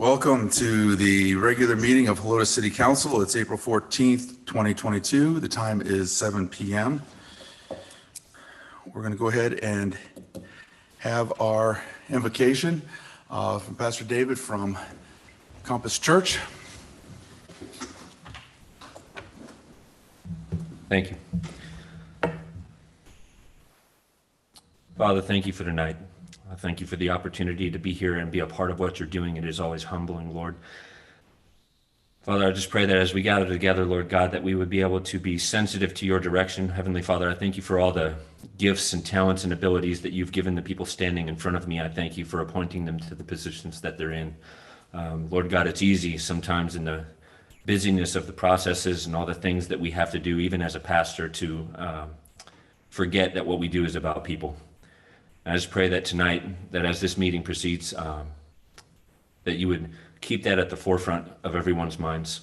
Welcome to the regular meeting of Helotes City Council. It's April 14th, 2022. The time is 7 p.m. We're going to go ahead and have our invocation from Pastor David from Compass Church. Thank you. Father, thank you for tonight. Thank you for the opportunity to be here and be a part of what you're doing. It is always humbling, Lord. Father, I just pray that as we gather together, Lord God, that we would be able to be sensitive to your direction. Heavenly Father, I thank you for all the gifts and talents and abilities that you've given the people standing in front of me. I thank you for appointing them to the positions that they're in. Lord God, it's easy sometimes in the busyness of the processes and all the things that we have to do, even as a pastor, to forget that what we do is about people. I just pray that tonight, that as this meeting proceeds, that you would keep that at the forefront of everyone's minds,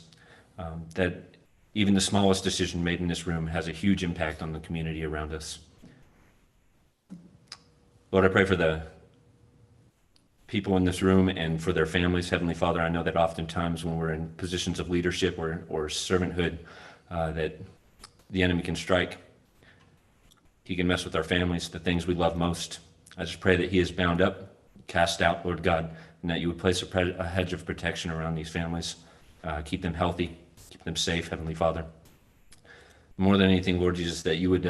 that even the smallest decision made in this room has a huge impact on the community around us. Lord, I pray for the people in this room and for their families. Heavenly Father, I know that oftentimes when we're in positions of leadership or servanthood, that the enemy can strike. He can mess with our families, the things we love most. I just pray that he is bound up, cast out, Lord God, and that you would place a hedge of protection around these families, keep them healthy, keep them safe, Heavenly Father. More than anything, Lord Jesus, that you would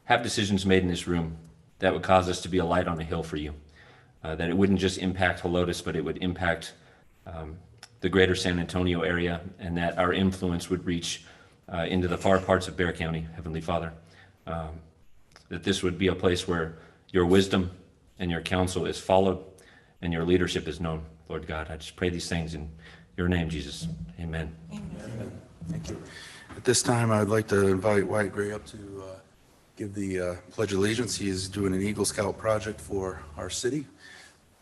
have decisions made in this room that would cause us to be a light on the hill for you, that it wouldn't just impact Helotes, but it would impact the greater San Antonio area, and that our influence would reach into the far parts of Bexar County, Heavenly Father. That this would be a place where your wisdom and your counsel is followed and your leadership is known, Lord God. I just pray these things in your name, Jesus. Amen. Amen. Thank you. At this time, I'd like to invite Wyatt Gray up to give the Pledge of Allegiance. He is doing an Eagle Scout project for our city.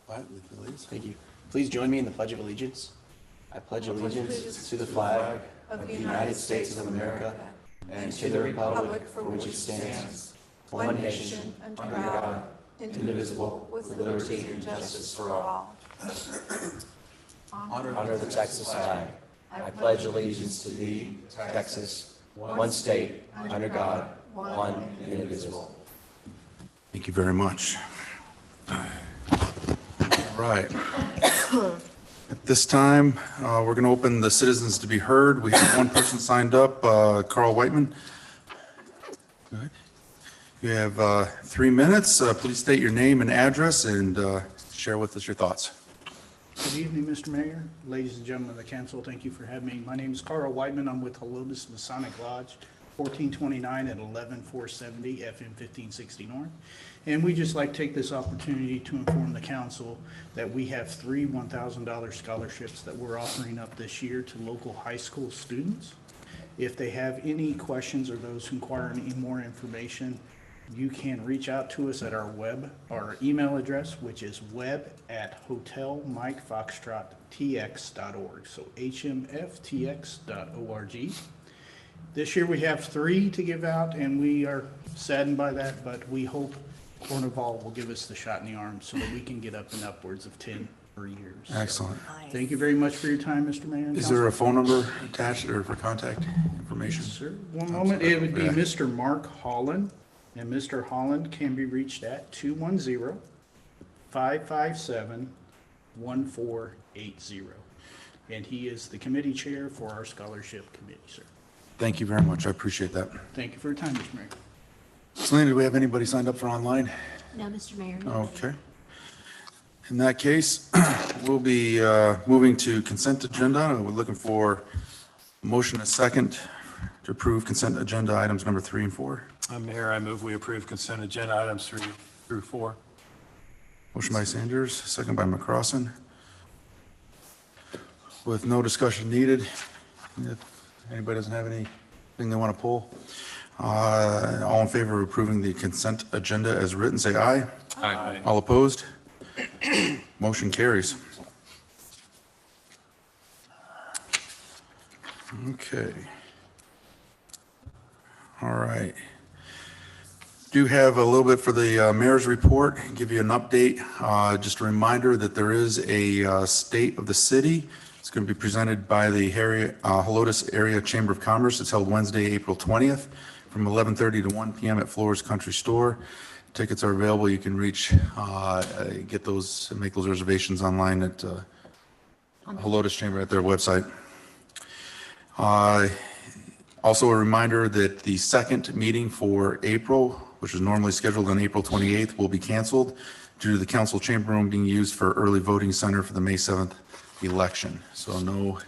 Wyatt, please. Thank you. Please join me in the Pledge of Allegiance. I pledge allegiance to the flag of the United States of America and to the republic for which it stands, one nation, under God, indivisible, with liberty and justice for all. Honor the Texas flag. I pledge allegiance to thee, Texas, one state, under God, one indivisible. Thank you very much. All right. At this time, we're going to open the citizens to be heard. We have one person signed up, Carl Whiteman. Go ahead. You have 3 minutes. Please state your name and address and share with us your thoughts. Good evening, Mr. Mayor, ladies and gentlemen of the council. Thank you for having me. My name is Carl Whiteman. I'm with Helotes Masonic Lodge, 1429 at 11470 FM 1560 North. And we just like to take this opportunity to inform the council that we have 3 $1,000 scholarships that we're offering up this year to local high school students. If they have any questions or those who inquire any more information, you can reach out to us at our email address, which is web@hotelmikefoxtrottx.org. So hmftx.org. This year we have 3 to give out, and we are saddened by that, but we hope Cornwall will give us the shot in the arm so that we can get up and upwards of 10 per year. Excellent. So, thank you very much for your time, Mr. Mayor. Is there a phone number attached or for contact information? Yes, sir. One moment. It would be Mr. Mark Holland, and Mr. Holland can be reached at 210-557-1480. And he is the committee chair for our scholarship committee, sir. Thank you very much. I appreciate that. Thank you for your time, Mr. Mayor. Selena, do we have anybody signed up for online? No, Mr. Mayor. Okay. In that case, we'll be moving to consent agenda. We're looking for a motion and a second to approve consent agenda items number 3 and 4. Mayor, I move we approve consent agenda items 3 through 4. Motion by Sanders, second by McCrossin. With no discussion needed, if anybody doesn't have anything they want to pull, all in favor of approving the consent agenda as written, say aye. Aye. All opposed? Motion carries. Okay. All right. Do have a little bit for the mayor's report, give you an update. Just a reminder that there is a state of the city. It's going to be presented by the Helotes Area Chamber of Commerce. It's held Wednesday, April 20th from 11:30 to 1 p.m. at Flora's Country Store. Tickets are available. You can get those, and make those reservations online at Helotes Chamber at their website. Also a reminder that the second meeting for April, which is normally scheduled on April 28th, will be canceled due to the council chamber room being used for early voting center for the May 7th election. So no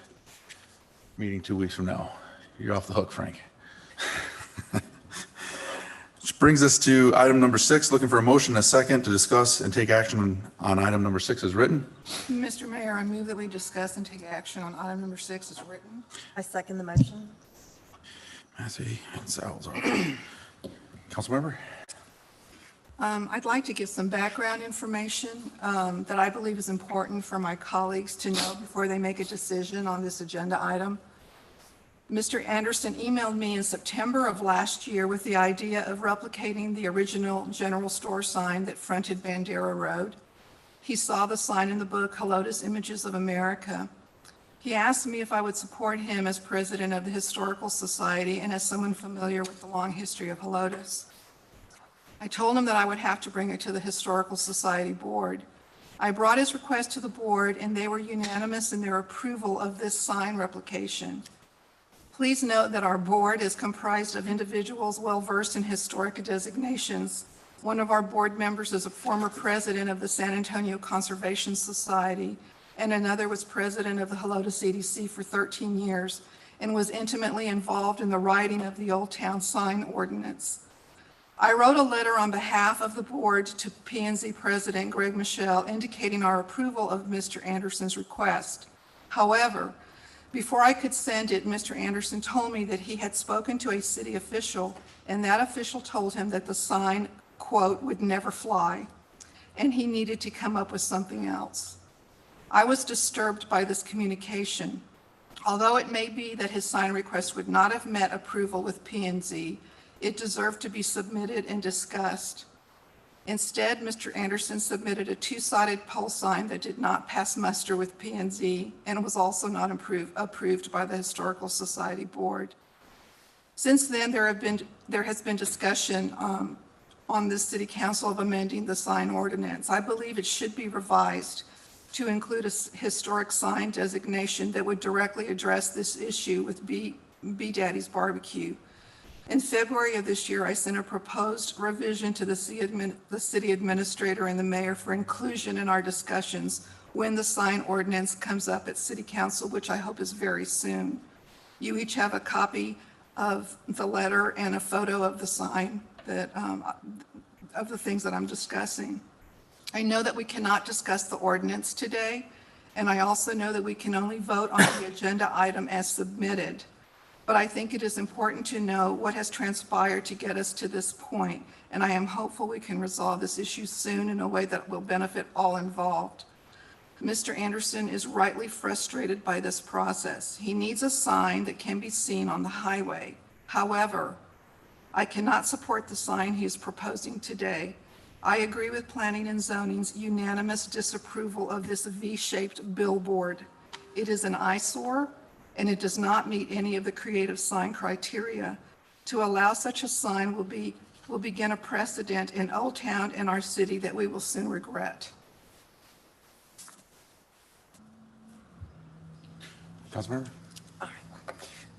meeting 2 weeks from now. You're off the hook, Frank. Which brings us to item number 6, looking for a motion and a second to discuss and take action on item number 6 as written. Mr. Mayor, I move that we discuss and take action on item number 6 as written. I second the motion. Massey and Salazar. Councilmember? I'd like to give some background information that I believe is important for my colleagues to know before they make a decision on this agenda item. Mr. Anderson emailed me in September of last year with the idea of replicating the original general store sign that fronted Bandera Road. He saw the sign in the book, Helotes Images of America. He asked me if I would support him as president of the Historical Society and as someone familiar with the long history of Helotes. I told him that I would have to bring it to the Historical Society board. I brought his request to the board, and they were unanimous in their approval of this sign replication. Please note that our board is comprised of individuals well-versed in historic designations. One of our board members is a former president of the San Antonio Conservation Society, and another was president of the Helotes EDC for 13 years and was intimately involved in the writing of the Old Town Sign Ordinance. I wrote a letter on behalf of the board to P&Z President Greg Michelle indicating our approval of Mr. Anderson's request. However, before I could send it, Mr. Anderson told me that he had spoken to a city official, and that official told him that the sign, quote, would never fly, and he needed to come up with something else. I was disturbed by this communication. Although it may be that his sign request would not have met approval with P&Z, it deserved to be submitted and discussed. Instead, Mr. Anderson submitted a two-sided pole sign that did not pass muster with P&Z and was also not approved by the Historical Society Board. Since then, there has been discussion on this City Council of amending the sign ordinance. I believe it should be revised to include a historic sign designation that would directly address this issue with B Daddy's Barbecue. In February of this year, I sent a proposed revision to the city administrator and the mayor for inclusion in our discussions when the sign ordinance comes up at City Council, which I hope is very soon. You each have a copy of the letter and a photo of the sign that of the things that I'm discussing. I know that we cannot discuss the ordinance today, and I also know that we can only vote on the agenda item as submitted. But I think it is important to know what has transpired to get us to this point, and I am hopeful we can resolve this issue soon in a way that will benefit all involved. Mr. Anderson is rightly frustrated by this process. He needs a sign that can be seen on the highway. However, I cannot support the sign he is proposing today. I agree with Planning and Zoning's unanimous disapproval of this V-shaped billboard. It is an eyesore, and it does not meet any of the creative sign criteria. To allow such a sign will begin a precedent in Old Town and our city that we will soon regret. Councilmember?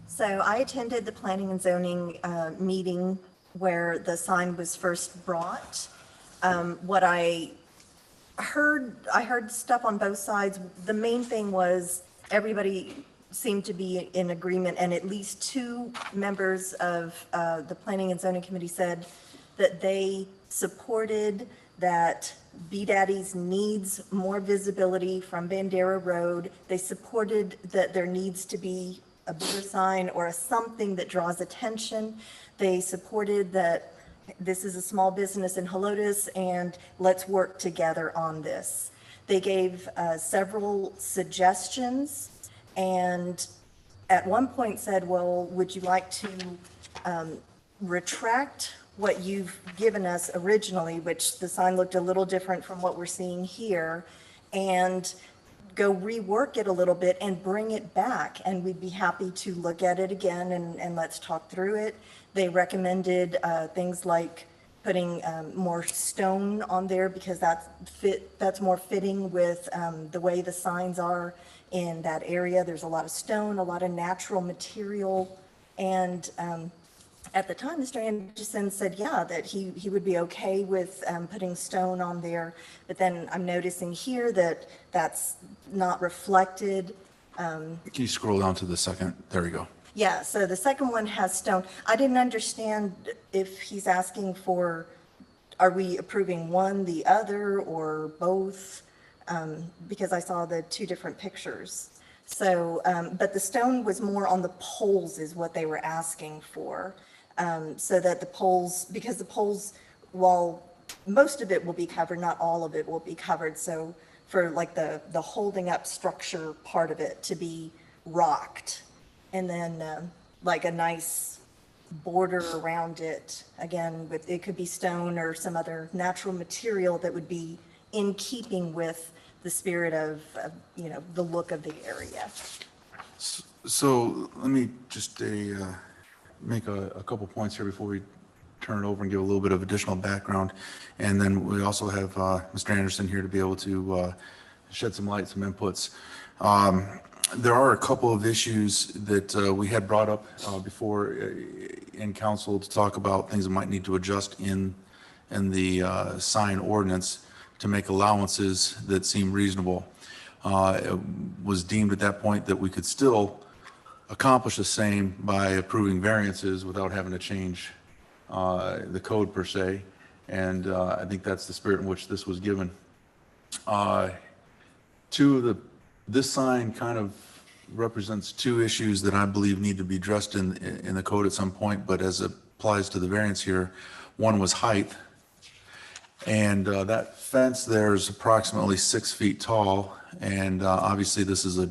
So I attended the Planning and Zoning meeting where the sign was first brought. What I heard stuff on both sides. The main thing was everybody seemed to be in agreement, and at least two members of the Planning and Zoning Committee said that they supported that B-Daddy's needs more visibility from Bandera Road. They supported that there needs to be a bigger sign or something that draws attention. They supported that this is a small business in Helotes and let's work together on this. They gave several suggestions and at one point said, well, would you like to retract what you've given us originally, which the sign looked a little different from what we're seeing here, and go rework it a little bit and bring it back, and we'd be happy to look at it again and let's talk through it. They recommended things like putting more stone on there because that's more fitting with the way the signs are in that area. There's a lot of stone, a lot of natural material, and at the time, Mr. Anderson said, yeah, that he would be okay with putting stone on there. But then I'm noticing here that that's not reflected. Can you scroll down to the second? There you go. Yeah, so the second one has stone. I didn't understand if he's asking for, are we approving one, the other, or both? Because I saw the two different pictures. So, but the stone was more on the poles is what they were asking for. So that the poles, because the poles, while most of it will be covered, not all of it will be covered. So for like the holding up structure part of it to be rocked, and then like a nice border around it, again, with, it could be stone or some other natural material that would be in keeping with the spirit of you know, the look of the area. So let me just make a couple points here before we turn it over and give a little bit of additional background. And then we also have Mr. Anderson here to be able to shed some light, some inputs. There are a couple of issues that we had brought up before in council to talk about things that might need to adjust in the sign ordinance to make allowances that seem reasonable. It was deemed at that point that we could still accomplish the same by approving variances without having to change the code per se. And I think that's the spirit in which this was given. This sign kind of represents two issues that I believe need to be addressed in the code at some point, but as it applies to the variance here, one was height. And that fence there is approximately 6 feet tall. And obviously this is a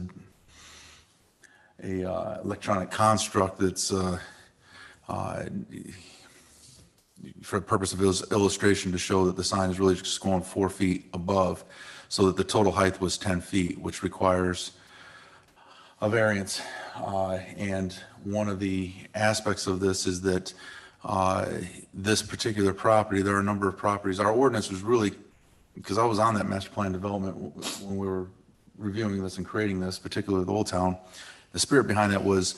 electronic construct that's for the purpose of illustration to show that the sign is really just going 4 feet above, so that the total height was 10 feet, which requires a variance. And one of the aspects of this is that this particular property, there are a number of properties. Our ordinance was really, because I was on that master plan development when we were reviewing this and creating this, particularly the Old Town, the spirit behind that was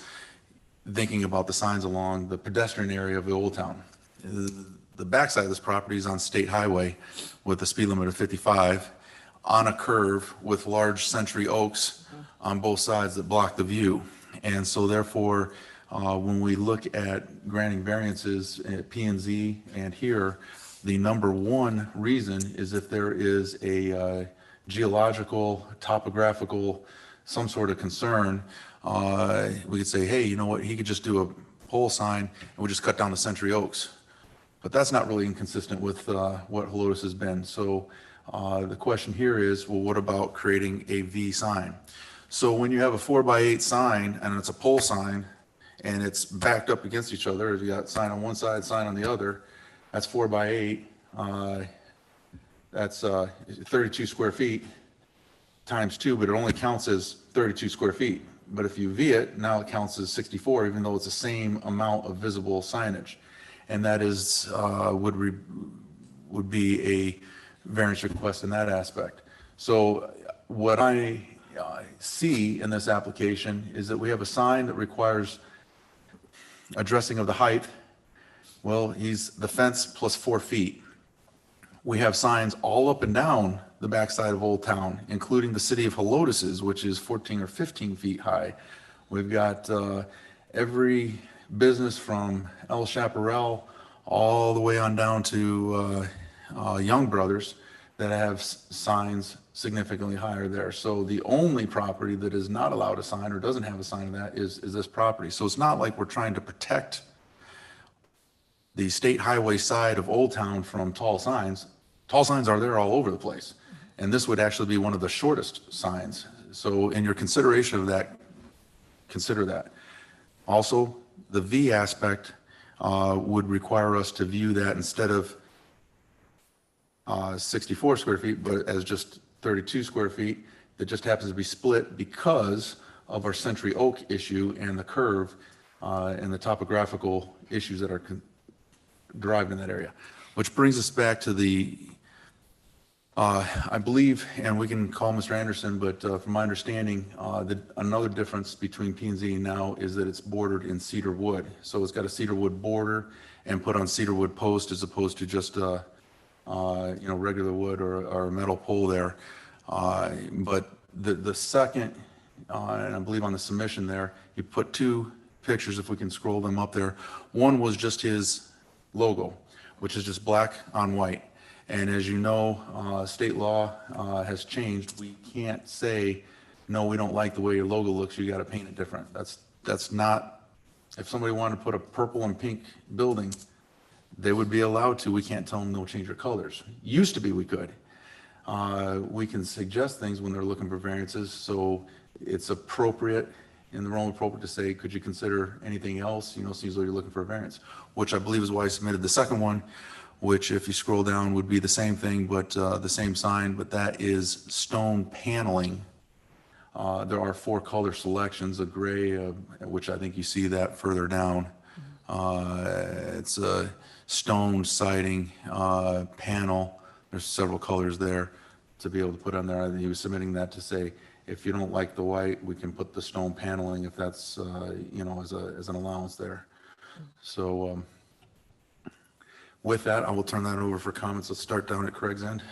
thinking about the signs along the pedestrian area of the Old Town. The backside of this property is on State Highway with a speed limit of 55 on a curve with large century oaks on both sides that block the view. And so therefore, when we look at granting variances at P and Z and here, the number one reason is if there is a geological, topographical, some sort of concern, we could say, hey, you know what, he could just do a pole sign and we'll just cut down the century oaks. But that's not really inconsistent with what Helotes has been. So the question here is, well, what about creating a V sign? So when you have a 4x8 sign and it's a pole sign and it's backed up against each other, you got sign on one side, sign on the other, that's 4x8. That's 32 square feet times 2, but it only counts as 32 square feet. But if you V it, now it counts as 64, even though it's the same amount of visible signage. And that is, would be a variance request in that aspect. So what I see in this application is that we have a sign that requires addressing of the height. Well, he's the fence plus 4 feet. We have signs all up and down the backside of Old Town, including the city of Helotes, which is 14 or 15 feet high. We've got every business from El Chaparral all the way on down to Young Brothers that have signs significantly higher there. So the only property that is not allowed a sign or doesn't have a sign of that is this property. So it's not like we're trying to protect the state highway side of Old Town from tall signs. Tall signs are there all over the place. And this would actually be one of the shortest signs. So in your consideration of that, consider that. Also, the V aspect, would require us to view that instead of 64 square feet, but as just 32 square feet. That just happens to be split because of our Century Oak issue and the curve and the topographical issues that are derived in that area. Which brings us back to the, I believe, and we can call Mr. Anderson, but from my understanding, another difference between P&Z now is that it's bordered in cedar wood. So it's got a cedar wood border and put on cedar wood post as opposed to just regular wood or a metal pole there. But the second, and I believe on the submission there, you put two pictures, if we can scroll them up there. One was just his logo, which is just black on white. And as you know, state law has changed. We can't say, no, we don't like the way your logo looks, you got to paint it different. That's not, if somebody wanted to put a purple and pink building, they would be allowed to. We can't tell them no, change your colors. Used to be we could. We can suggest things when they're looking for variances, so it's appropriate, in the realm appropriate to say, could you consider anything else? Seems like you're looking for a variance, which I believe is why I submitted the second one, which if you scroll down would be the same thing, but the same sign, but that is stone paneling. There are 4 color selections, a gray, which I think you see that further down. It's a stone siding panel. There's several colors there to be able to put on there. I think he was submitting that to say, if you don't like the white, we can put the stone paneling if that's, as an allowance there. So with that, I will turn that over for comments. Let's start down at Craig's end.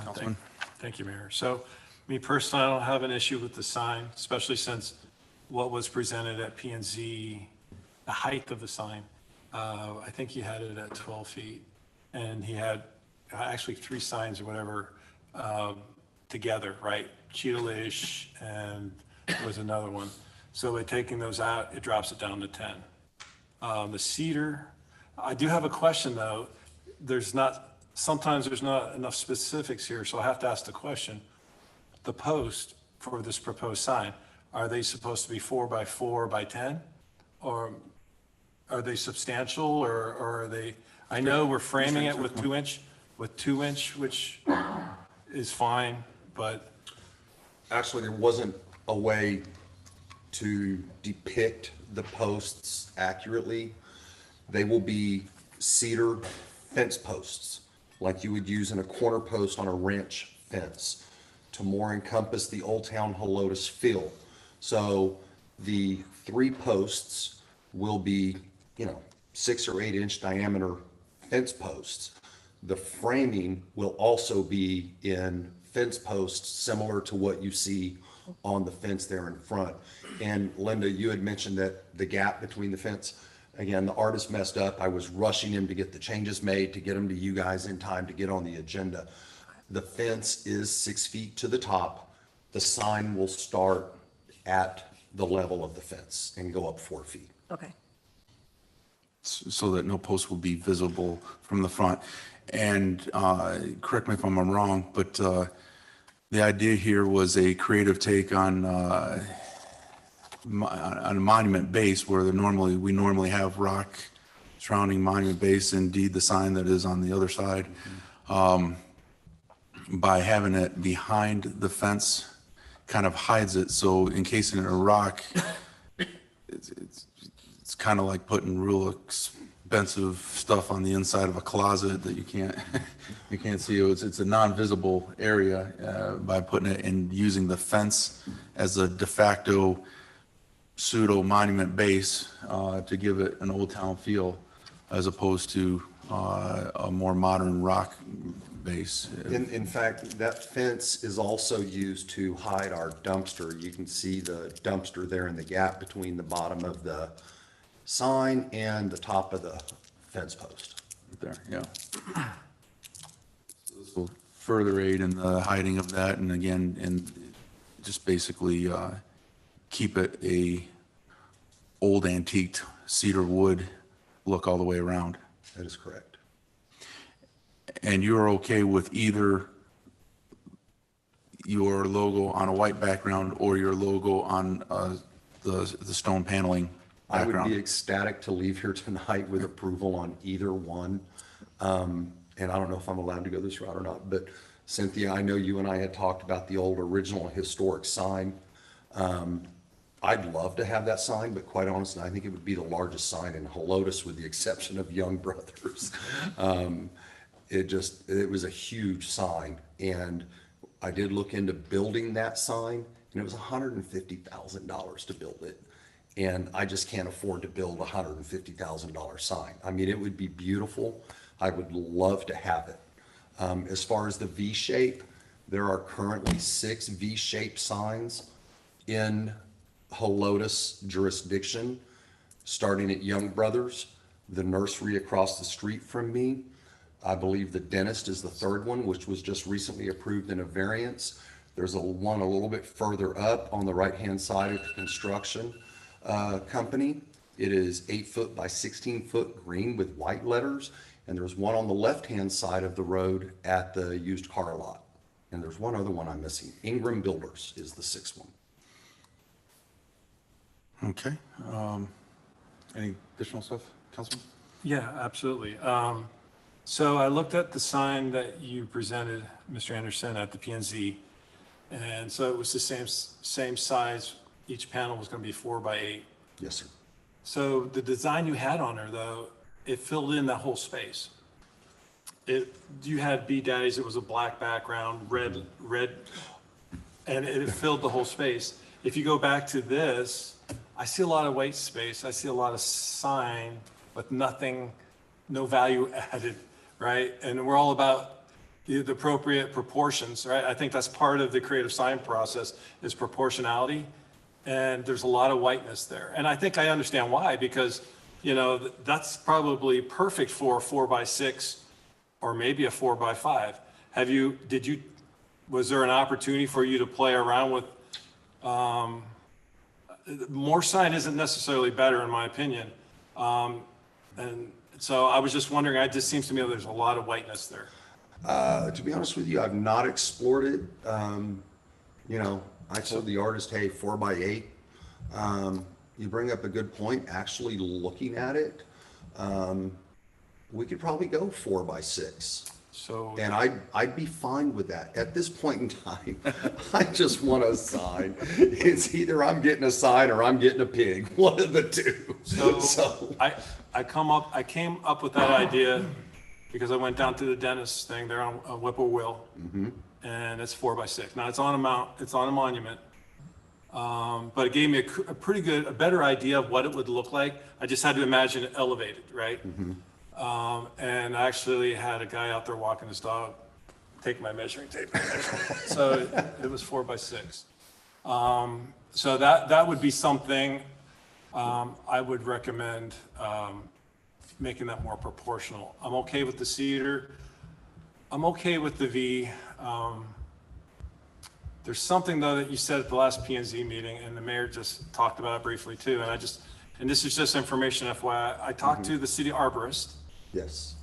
Councilman. Thank you, Mayor. So me personally, I don't have an issue with the sign, especially since what was presented at P&Z, the height of the sign, I think he had it at 12 feet. And he had actually 3 signs or whatever together, right? Cheetah-ish, and there was another one. So by taking those out, it drops it down to 10. The cedar, I do have a question though. Sometimes there's not enough specifics here, so I have to ask the question. The post for this proposed sign, are they supposed to be 4 by 4 by 10? Or are they substantial, or are they, I know we're framing it with 2 inch, which is fine, but Actually, there wasn't a way to depict the posts accurately. They will be cedar fence posts, like you would use in a corner post on a ranch fence, to more encompass the Old Town Helotes feel. So the 3 posts will be, 6 or 8 inch diameter fence posts. The framing will also be in fence posts similar to what you see on the fence there in front. And Linda, you had mentioned that the gap between the fence, again, the artist messed up. I was rushing him to get the changes made, to get them to you guys in time to get on the agenda. The fence is 6 feet to the top. The sign will start at the level of the fence and go up 4 feet. Okay. So that no post will be visible from the front. And correct me if I'm wrong, but the idea here was a creative take on a monument base where we normally have rock surrounding monument base. Indeed, the sign that is on the other side, by having it behind the fence, kind of hides it. So encasing it in a rock, it's kind of like putting real expensive stuff on the inside of a closet that you can't see. It's a non-visible area by putting it and using the fence as a de facto pseudo monument base to give it an old town feel, as opposed to a more modern rock base. In fact, that fence is also used to hide our dumpster. You can see the dumpster there in the gap between the bottom of the sign and the top of the fence post. There, yeah. So this will further aid in the hiding of that, and again, and just basically keep it a old antiqued cedar wood look all the way around. That is correct. And you're okay with either your logo on a white background or your logo on the stone paneling? I would be background. ecstatic to leave here tonight with approval on either one. And I don't know if I'm allowed to go this route or not, but Cynthia, I know you and I had talked about the old original historic sign. I'd love to have that sign, but quite honestly, I think it would be the largest sign in Helotes with the exception of Young Brothers. It was a huge sign, and I did look into building that sign, and it was $150,000 to build it. And I just can't afford to build a $150,000 sign. I mean, it would be beautiful. I would love to have it. As far as the V shape, there are currently 6 V-shaped signs in Helotes jurisdiction, starting at Young Brothers, the nursery across the street from me. I believe the dentist is the 3rd one, which was just recently approved in a variance. There's one a little bit further up on the right-hand side of the construction company. It is 8 foot by 16 foot green with white letters. And there's one on the left-hand side of the road at the used car lot. And there's one other one I'm missing. Ingram Builders is the 6th one. Okay. Any additional stuff, Councilman? Yeah, absolutely. So I looked at the sign that you presented, Mr. Anderson, at the PNZ. And so it was the same size. Each panel was going to be 4 by 8. Yes, sir. So the design you had on there, though, it filled in that whole space. You had B Daddies, it was a black background, red, and it filled the whole space. If you go back to this, I see a lot of white space. I see a lot of sign, but nothing, no value added, right? And we're all about the appropriate proportions, right? I think that's part of the creative sign process is proportionality. And there's a lot of whiteness there. And I think I understand why, because, you know, that's probably perfect for a 4 by 6 or maybe a 4 by 5. Was there an opportunity for you to play around with, more sign isn't necessarily better in my opinion. And so I was just wondering, it just seems to me there's a lot of whiteness there. To be honest with you, I've not explored it. You know, I told the artist, hey, 4 by 8. You bring up a good point. Actually looking at it, we could probably go 4 by 6. So, And I'd be fine with that. At this point in time, I just want a sign. It's either I'm getting a sign or I'm getting a pig, one of the two. so I came up with that idea because I went down to the dentist thing there on Whippoorwill, and it's 4 by 6. Now it's on a monument, but it gave me a better idea of what it would look like. I just had to imagine it elevated, right? And I actually had a guy out there walking his dog, take my measuring tape. So it was 4 by 6. So that would be something I would recommend making that more proportional. I'm okay with the cedar. I'm okay with the V. There's something though that you said at the last P&Z meeting, and the mayor just talked about it briefly too. And this is just information FYI. I talked to the city arborist. Yes,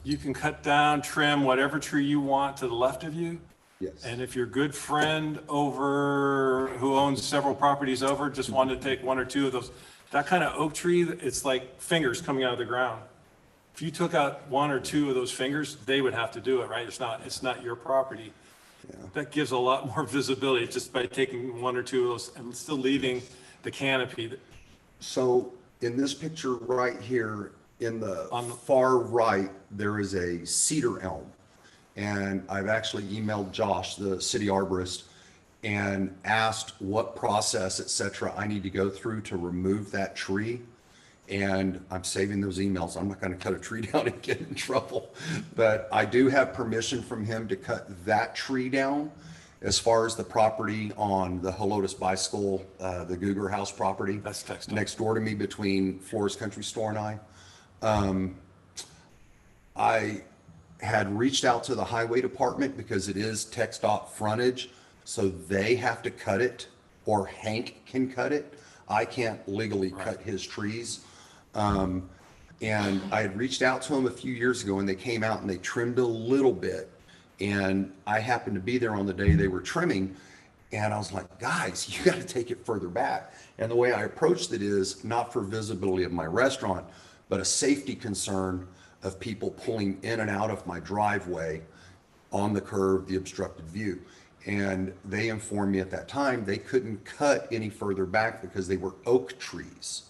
You can cut down, trim whatever tree you want to the left of you. yes. And if your good friend who owns several properties over, just wanted to take 1 or 2 of those, that kind of oak tree, it's like fingers coming out of the ground. If you took out 1 or 2 of those fingers, they would have to do it, right? It's not your property. That gives a lot more visibility just by taking 1 or 2 of those and still leaving the canopy. So in this picture right here, in the far right, there is a cedar elm. And I've actually emailed Josh, the city arborist, and asked what process, et cetera, I need to go through to remove that tree. And I'm saving those emails. I'm not going to cut a tree down and get in trouble. But I do have permission from him to cut that tree down. As far as the property on the Helotes Bicycle, the Googer House property. That's text. Next door to me between Flores Country Store and I had reached out to the highway department because it is TxDOT frontage, so they have to cut it, or Hank can cut it. I can't legally cut his trees. And I had reached out to them a few years ago and they came out and they trimmed a little bit. And I happened to be there on the day they were trimming. And I was like, guys, you got to take it further back. And the way I approached it is not for visibility of my restaurant, but a safety concern of people pulling in and out of my driveway on the curve, the obstructed view. And they informed me at that time they couldn't cut any further back because they were oak trees.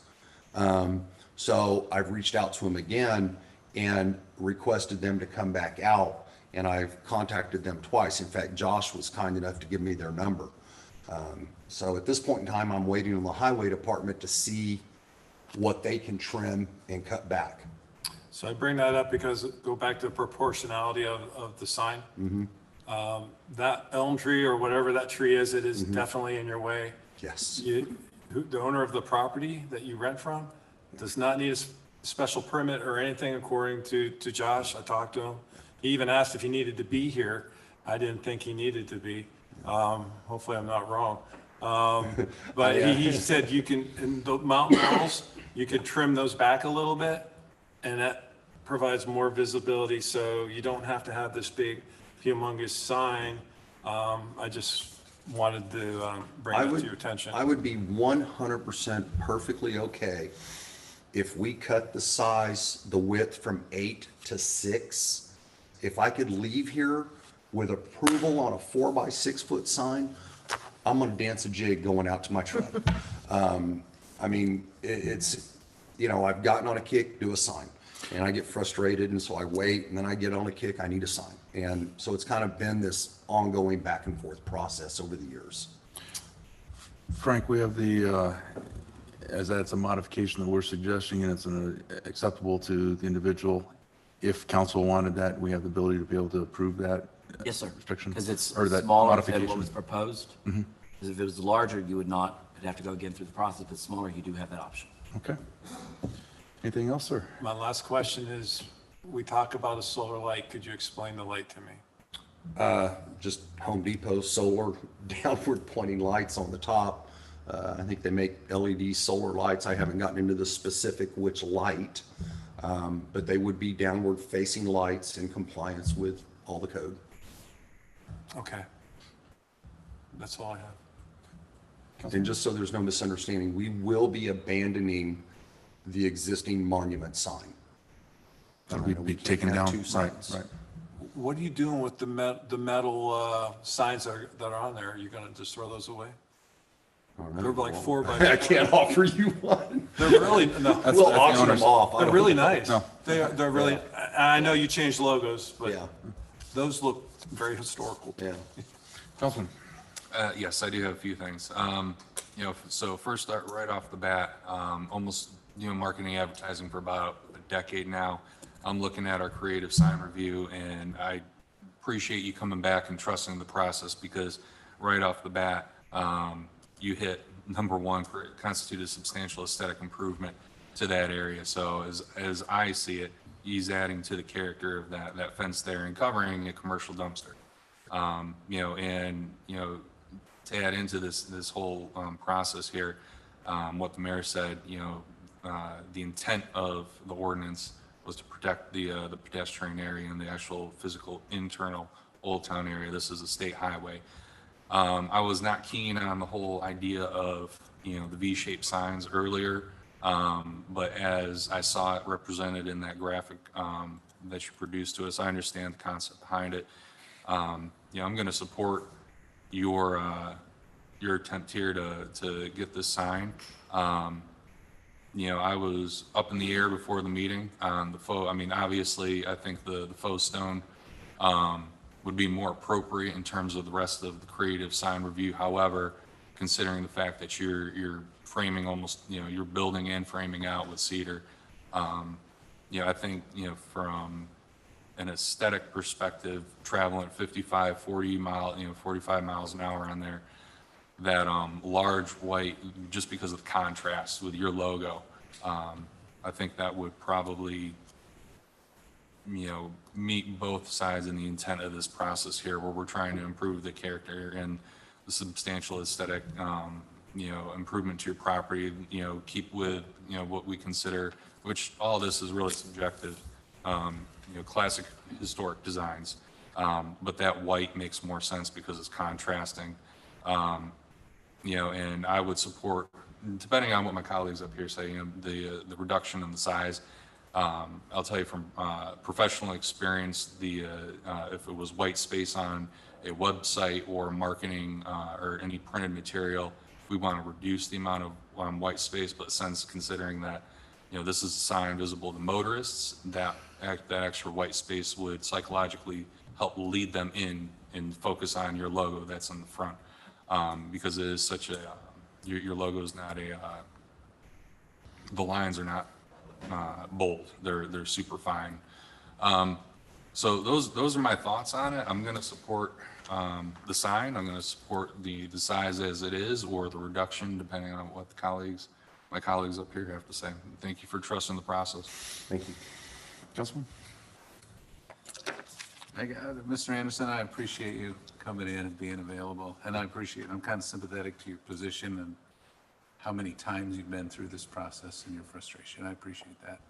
So I've reached out to them again and requested them to come back out. And I've contacted them twice. In fact, Josh was kind enough to give me their number. So at this point in time, I'm waiting on the highway department to see what they can trim and cut back. So I bring that up because go back to the proportionality of the sign. That elm tree or whatever that tree is, it is definitely in your way. Yes. The owner of the property that you rent from does not need a special permit or anything according to Josh. I talked to him. He even asked if he needed to be here. I didn't think he needed to be. Hopefully I'm not wrong. But he said you can, in the mountain laurels, you could trim those back a little bit, and that provides more visibility, so you don't have to have this big humongous sign. I just wanted to bring that to your attention. I would be 100% perfectly okay if we cut the size, the width from 8 to 6. If I could leave here with approval on a 4x6 foot sign, I'm gonna dance a jig going out to my truck. I mean, it's, you know, I've gotten on a kick, do a sign. And I get frustrated, and so I wait, and then I get on a kick, I need a sign. And so it's kind of been this ongoing back and forth process over the years. Frank, we have the, as that's a modification that we're suggesting, and it's acceptable to the individual. If council wanted that, we have the ability to be able to approve that. Yes, sir. Restriction. Because it's or that smaller than modification. what was proposed. Because if it was larger, you would not, you'd have to go again through the process. If it's smaller, you do have that option. Okay. Anything else, sir? My last question is, we talk about a solar light. Could you explain the light to me? Just Home Depot solar downward pointing lights on the top. I think they make LED solar lights. I haven't gotten into the specific which light, but they would be downward facing lights in compliance with all the code. Okay. That's all I have. And just so there's no misunderstanding, we will be abandoning the existing monument sign. That'll We be can't taken have down. two Right, signs. right. What are you doing with the metal signs that are on there? Are you gonna just throw those away? They're like 4 by. I can't offer you one. They're really, no, We'll the auction owner's- them off. I they're don't- really nice. No. They're really, I know you changed logos, but Yeah, those look very historical. yeah. Councilman? Yes, I do have a few things. You know, so first, right off the bat, almost, you know, marketing advertising for about a decade now. I'm looking at our creative sign review, and I appreciate you coming back and trusting the process, because right off the bat, you hit number one, for it constituted a substantial aesthetic improvement to that area. So as I see it, he's adding to the character of that fence there and covering a commercial dumpster. You know, and, you know, to add into this whole process here, what the mayor said, you know, the intent of the ordinance was to protect the pedestrian area and the actual physical internal Old Town area. This is a state highway. I was not keen on the whole idea of, you know, the V-shaped signs earlier, but as I saw it represented in that graphic that you produced to us, I understand the concept behind it. You know, I'm going to support your attempt here to get this sign. You know, I was up in the air before the meeting on the faux. I mean, obviously, I think the faux stone would be more appropriate in terms of the rest of the creative sign review. However, considering the fact that you're framing almost, you know, you're building and framing out with cedar, you know, I think, you know, from an aesthetic perspective, traveling at 45 miles an hour on there, that large white, just because of the contrast with your logo, I think that would probably, you know, meet both sides in the intent of this process here, where we're trying to improve the character and the substantial aesthetic, you know, improvement to your property, you know, keep with, you know, what we consider, which all this is really subjective, you know, classic historic designs. But that white makes more sense because it's contrasting. You know, and I would support, depending on what my colleagues up here say, you know, the reduction in the size. I'll tell you from professional experience, if it was white space on a website or marketing or any printed material, we want to reduce the amount of white space, but since considering that, you know, this is a sign visible to motorists, that extra white space would psychologically help lead them in and focus on your logo that's in the front. Because it is such your logo is not the lines are not bold. They're super fine. So those are my thoughts on it. I'm going to support the sign. I'm going to support the size as it is, or the reduction, depending on what my colleagues up here have to say. Thank you for trusting the process. Thank you. Councilman? Mr. Anderson, I appreciate you coming in and being available, and I'm kind of sympathetic to your position and how many times you've been through this process and your frustration. I appreciate that.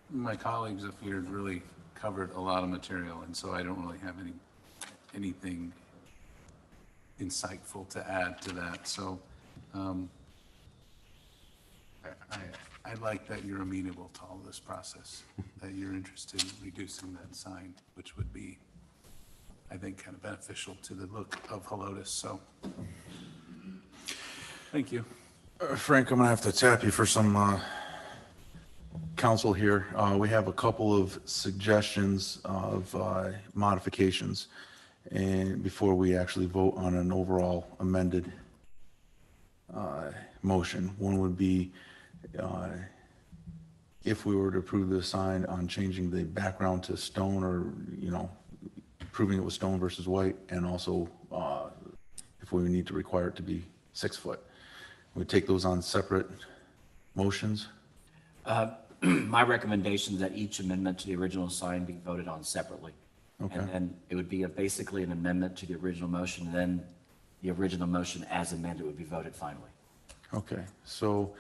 My colleagues up here have really covered a lot of material, and so I don't really have anything insightful to add to that. So I like that you're amenable to all this process, that you're interested in reducing that sign, which would be, I think, kind of beneficial to the look of Helotes. So, thank you. Frank, I'm gonna have to tap you for some counsel here. We have a couple of suggestions of modifications, and before we actually vote on an overall amended motion. One would be if we were to approve the sign on changing the background to stone, or, you know, proving it was stone versus white, and also if we need to require it to be 6 foot. We take those on separate motions. My recommendation is that each amendment to the original sign be voted on separately. Okay. And then it would be basically an amendment to the original motion, and then the original motion as amended would be voted finally. Okay, so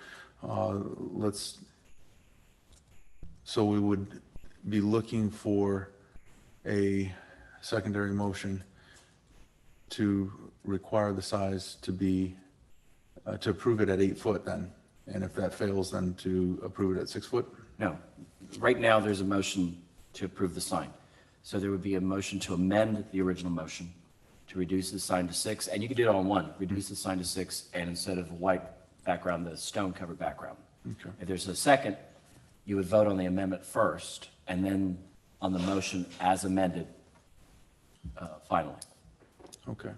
so we would be looking for a secondary motion to require the size to be, to approve it at 8 foot then, and if that fails, then to approve it at 6 foot? No, right now there's a motion to approve the sign. So there would be a motion to amend the original motion to reduce the sign to 6, and you could do it all in one, reduce the sign to 6, and instead of a white background, the stone covered background. Okay. If there's a second, you would vote on the amendment first, and then on the motion as amended, finally. Okay.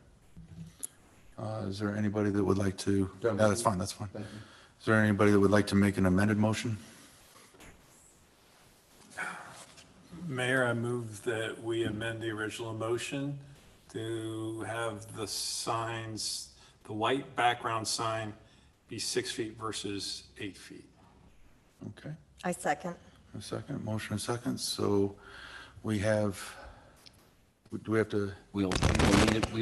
Is there anybody that would like to? No, that's fine, that's fine. Is there anybody that would like to make an amended motion? Mayor, I move that we amend the original motion to have the signs, the white background sign be 6 feet versus 8 feet. Okay, I second. a second, motion a second, so we have, do we have to We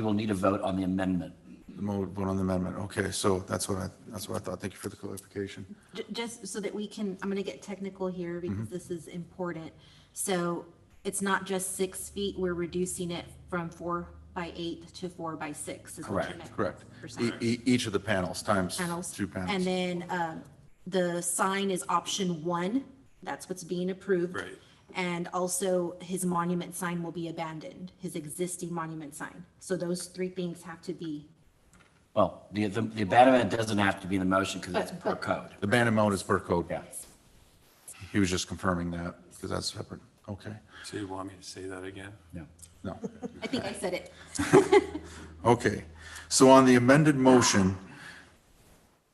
will need a vote on the amendment. vote on the amendment? Okay, so that's what I thought, thank you for the clarification. Just so that we can, I'm going to get technical here because this is important. So it's not just 6 feet, we're reducing it from 4 by 8 to 4 by 6. Is what you Correct, meant. Correct. Percent. Each of the panels times Panels. 2 panels. And then the sign is option 1, that's what's being approved. Right. And also his monument sign will be abandoned, his existing monument sign. So those 3 things have to be, Well, the abandonment doesn't have to be in the motion because it's per code. The abandonment is per code. Yeah. He was just confirming that, because that's separate. Okay, So you want me to say that again? No. no. I think I said it. Okay, so on the amended motion,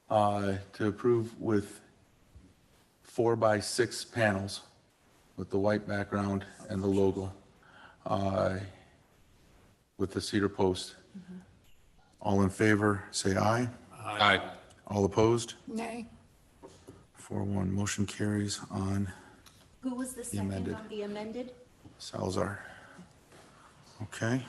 to approve with 4 by 6 panels with the white background and the logo, with the cedar post. All in favor, say aye. Aye. All opposed? Nay. 4-1, motion carries on Who was the second amended. on the amended? Salzar. Okay.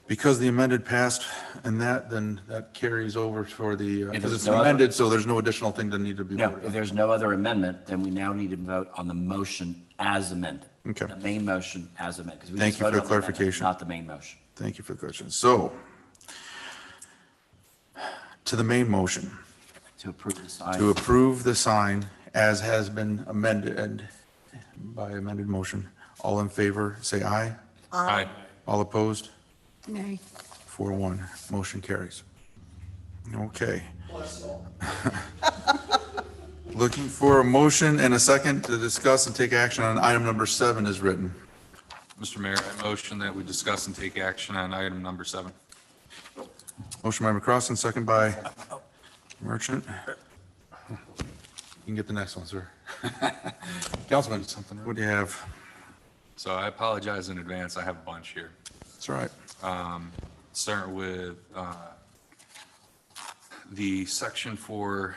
Because the amended passed and that, then that carries over for the, because there's it's no other- amended, so there's no additional thing that need to be No, voted if on. there's no other amendment, then we now need to vote on the motion as amended. Okay. The main motion as amended. 'cause we Thank just you for voted the on amendment, clarification. Not the main motion. Thank you for the question. So, to the main motion, To approve the sign. to approve the sign as has been amended and by amended motion. All in favor, say aye. Aye. All opposed? Nay. 4-1, motion carries. Okay. Looking for a motion and a second to discuss and take action on item number 7 is written. Mr. Mayor, I motion that we discuss and take action on item number 7. Motion by McCrossin, second by Merchant. You can get the next one, sir. Councilman, what do you have? So I apologize in advance. I have a bunch here. That's all right. Start with the section for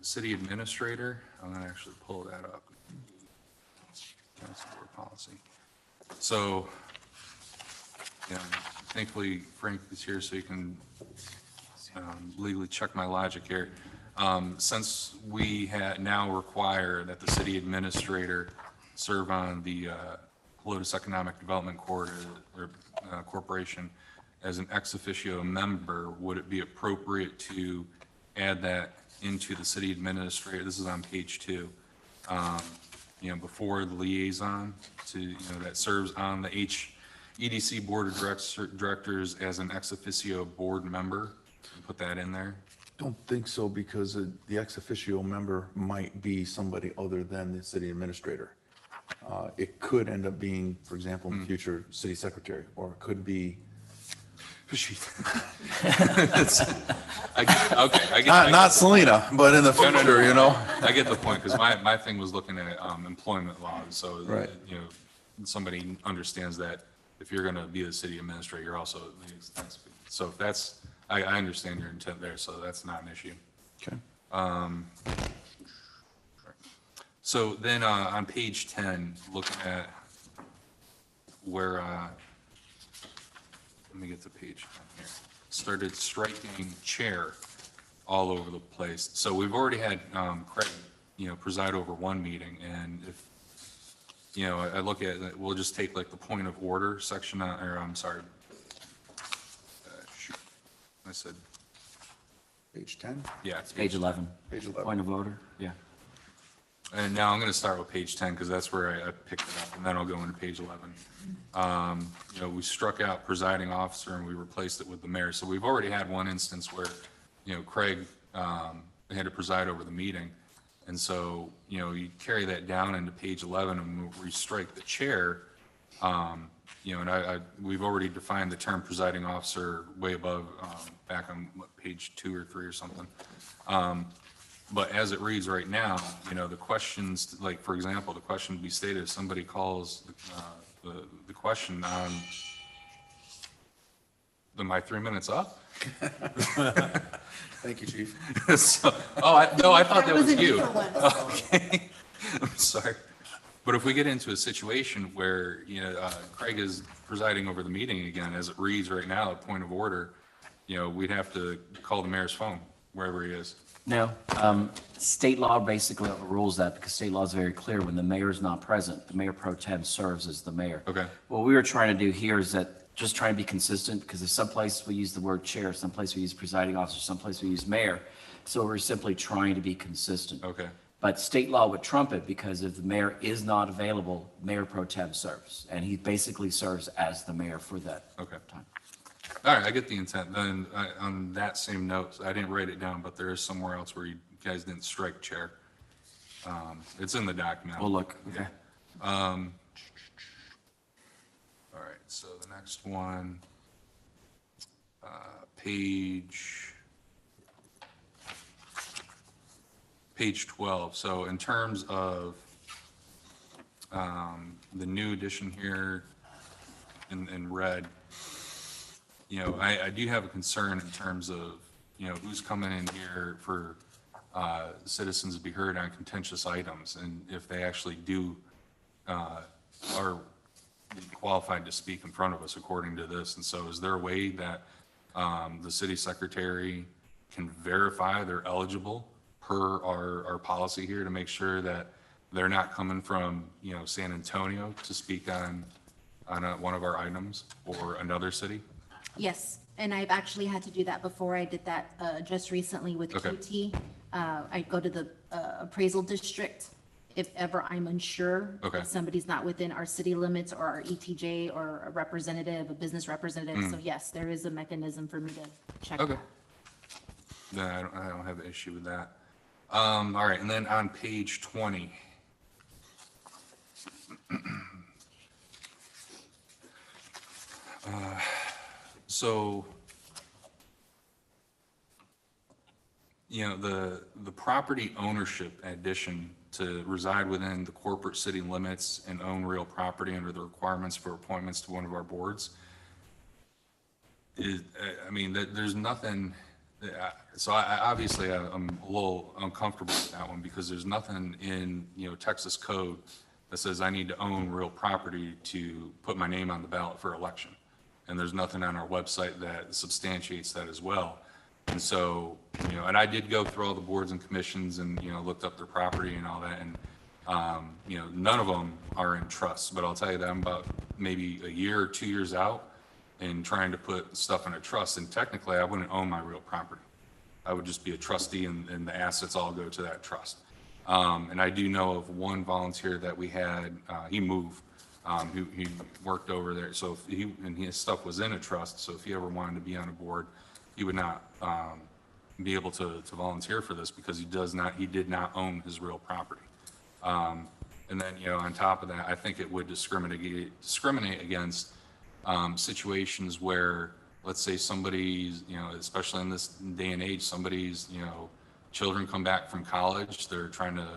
city administrator. I'm going to actually pull that up. Council board policy. So, yeah, thankfully Frank is here so you can legally check my logic here. Since we now require that the city administrator serve on the Helotes Economic Development Corporation as an ex officio member, would it be appropriate to add that into the city administrator? This is on page 2. Before the liaison that serves on the EDC Board of Directors as an ex officio board member. Put that in there. Don't think so because the ex officio member might be somebody other than the city administrator. It could end up being, for example, in the future, city secretary, or it could be. Not Selena, but in the future, I get the point, because my thing was looking at employment laws, so, Right. Somebody understands that if you're gonna be the city administrator, you're also, so if that's, I understand your intent there, so that's not an issue. Okay. So then, on page 10, looking at where, let me get the page here. Started striking chair all over the place. So we've already had Craig, preside over one meeting, and if, I look at it, we'll just take like the point of order section, or I'm sorry. Shoot. I said, Page 10? yeah, it's Page 11. Page 11. Point of order, yeah. And now I'm going to start with page 10 because that's where I picked it up, and then I'll go into page 11. We struck out presiding officer and we replaced it with the mayor. So we've already had one instance where, Craig had to preside over the meeting. And so, you carry that down into page 11 and we strike the chair. And we've already defined the term presiding officer way above, back on page 2 or 3 or something. But as it reads right now, the questions, like, for example, the question would be stated if somebody calls the question on, am I 3 minutes up? Thank you, Chief. I thought that was a you. different one. Okay, I'm sorry. But if we get into a situation where, Craig is presiding over the meeting again, as it reads right now, at point of order, we'd have to call the mayor's phone, wherever he is. No, state law basically overrules that because state law is very clear. When the mayor is not present, the mayor pro tem serves as the mayor. Okay. What we were trying to do here is that just trying to be consistent because in some places we use the word chair, some places we use presiding officer, some places we use mayor. So we're simply trying to be consistent. Okay. But state law would trump it because if the mayor is not available, mayor pro tem serves. And he basically serves as the mayor for that Okay. time. All right, I get the intent. Then on that same note, I didn't write it down, but there is somewhere else where you guys didn't strike chair. It's in the document. We'll look, okay. All right, so the next one, page 12. So in terms of the new addition here in red, I do have a concern in terms of, who's coming in here for citizens to be heard on contentious items, and if they actually are qualified to speak in front of us according to this. And so is there a way that the city secretary can verify they're eligible per our policy here to make sure that they're not coming from, San Antonio to speak on one of our items or another city? Yes, and I've actually had to do that before. I did that just recently with Okay. QT. I go to the appraisal district if ever I'm unsure. Okay. If somebody's not within our city limits or our ETJ or a representative, a business representative. So yes, there is a mechanism for me to check Okay. that. Then I don't have an issue with that. All right, and then on page 20. So, the property ownership addition to reside within the corporate city limits and own real property under the requirements for appointments to one of our boards is, there's nothing, so obviously I'm a little uncomfortable with that one because there's nothing in, Texas code that says I need to own real property to put my name on the ballot for election. And there's nothing on our website that substantiates that as well. And so, and I did go through all the boards and commissions and, looked up their property and all that. And, none of them are in trust, but I'll tell you that I'm about maybe a year or 2 years out in trying to put stuff in a trust. And technically I wouldn't own my real property. I would just be a trustee and the assets all go to that trust. And I do know of one volunteer that we had, he moved. He worked over there, so his stuff was in a trust, so if he ever wanted to be on a board, he would not be able to volunteer for this because he did not own his real property. And then, on top of that, I think it would discriminate against situations where, let's say somebody's, especially in this day and age, somebody's, children come back from college, they're trying to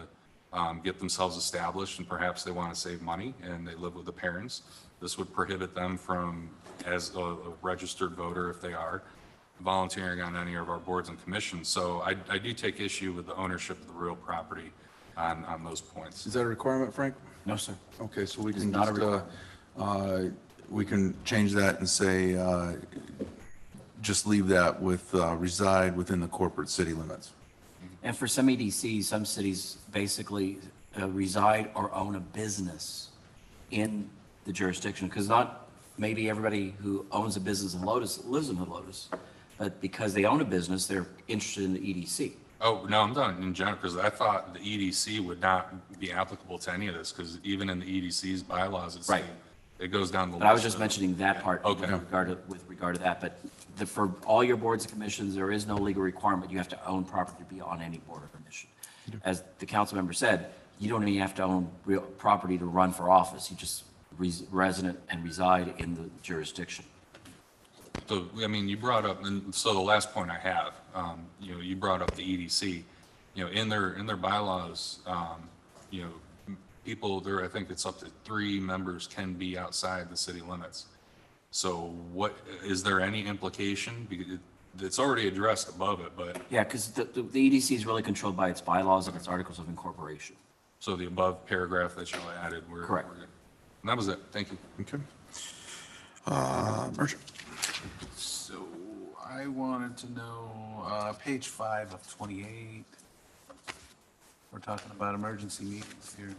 get themselves established and perhaps they want to save money and they live with the parents. This would prohibit them from, as a registered voter, if they are, volunteering on any of our boards and commissions. So I do take issue with the ownership of the real property on those points. Is that a requirement, Frank? No, sir. Okay, so we It's can not a just, we can change that and say, just leave that with, reside within the corporate city limits. And for some EDCs, some cities basically reside or own a business in the jurisdiction, because not maybe everybody who owns a business in Helotes lives in Helotes, but because they own a business, they're interested in the EDC. Oh, no, I'm done in general, because I thought the EDC would not be applicable to any of this, because even in the EDC's bylaws, Right. It goes down the list. But I was just of- mentioning that part Okay. with regard to that, but for all your boards and commissions, there is no legal requirement. You have to own property to be on any board or commission. As the council member said, you don't even have to own real property to run for office. You just resident and reside in the jurisdiction. So, you brought up, and so the last point I have, you brought up the EDC, in their bylaws, people there, I think it's up to 3 members can be outside the city limits. So is there any implication? Because it's already addressed above it, but, Yeah, because the EDC is really controlled by its bylaws and its articles of incorporation. so the above paragraph that you added, we're. Correct. we're good. And that was it. Thank you. Okay. Merchant. So I wanted to know, page 5 of 28. We're talking about emergency meetings here.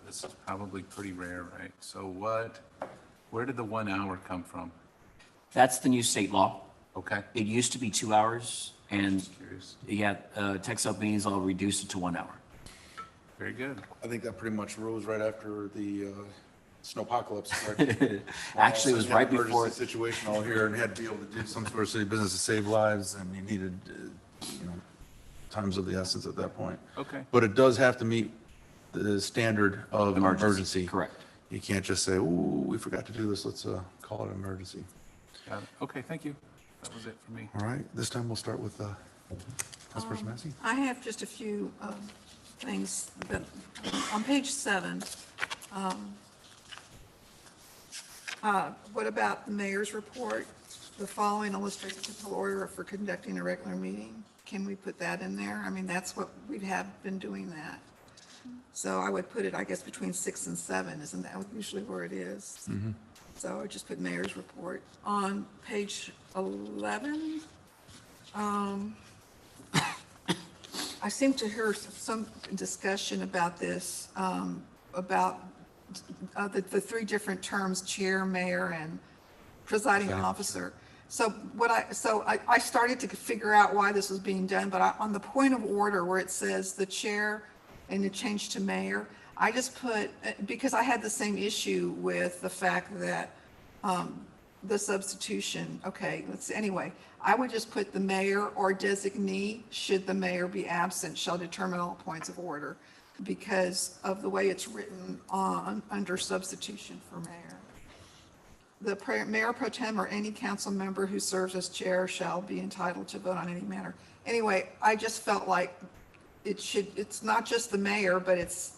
This is probably pretty rare, right? So where did the 1 hour come from? That's the new state law. Okay, It used to be 2 hours, and curious. Text-up meetings all reduced it to 1 hour. Very good. I think that pretty much rose right after the snowpocalypse, correct? Actually, it was right Emergency before, Situation all here and had to be able to do some sort of city business to save lives, and you needed, times of the essence at that point. Okay. But it does have to meet the standard of emergency. correct. You can't just say, ooh, we forgot to do this, let's call it an emergency. Got it. Okay, thank you. That was it for me. All right, this time we'll start with Councilperson Massey. I have just a few things, but on page 7, what about the mayor's report? The following illustrates typical order for conducting a regular meeting. Can we put that in there? That's what we have been doing that. So I would put it, I guess, between 6 and 7, isn't that usually where it is? So I would just put mayor's report. On page 11, I seem to hear some discussion about this, about the three different terms, chair, mayor, and presiding officer. So I started to figure out why this was being done, but on the point of order where it says the chair and it changed to mayor, I just put, because I had the same issue with the fact that the substitution, okay, anyway, I would just put the mayor or designee, should the mayor be absent, shall determine all points of order, because of the way it's written under substitution for mayor. The mayor pro tem or any council member who serves as chair shall be entitled to vote on any matter. Anyway, I just felt like it's not just the mayor, but it's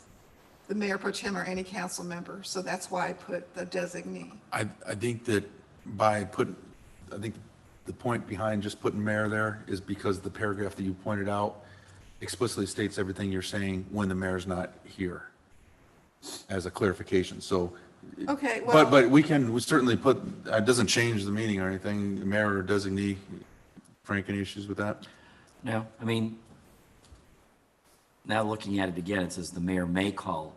the mayor pro tem or any council member. So that's why I put the designee. I think that I think the point behind just putting mayor there is because the paragraph that you pointed out explicitly states everything you're saying when the mayor's not here as a clarification. So, Okay, well. but we certainly put, it doesn't change the meaning or anything, mayor or designee. Frank, any issues with that? No, I mean, now looking at it again, it says the mayor may call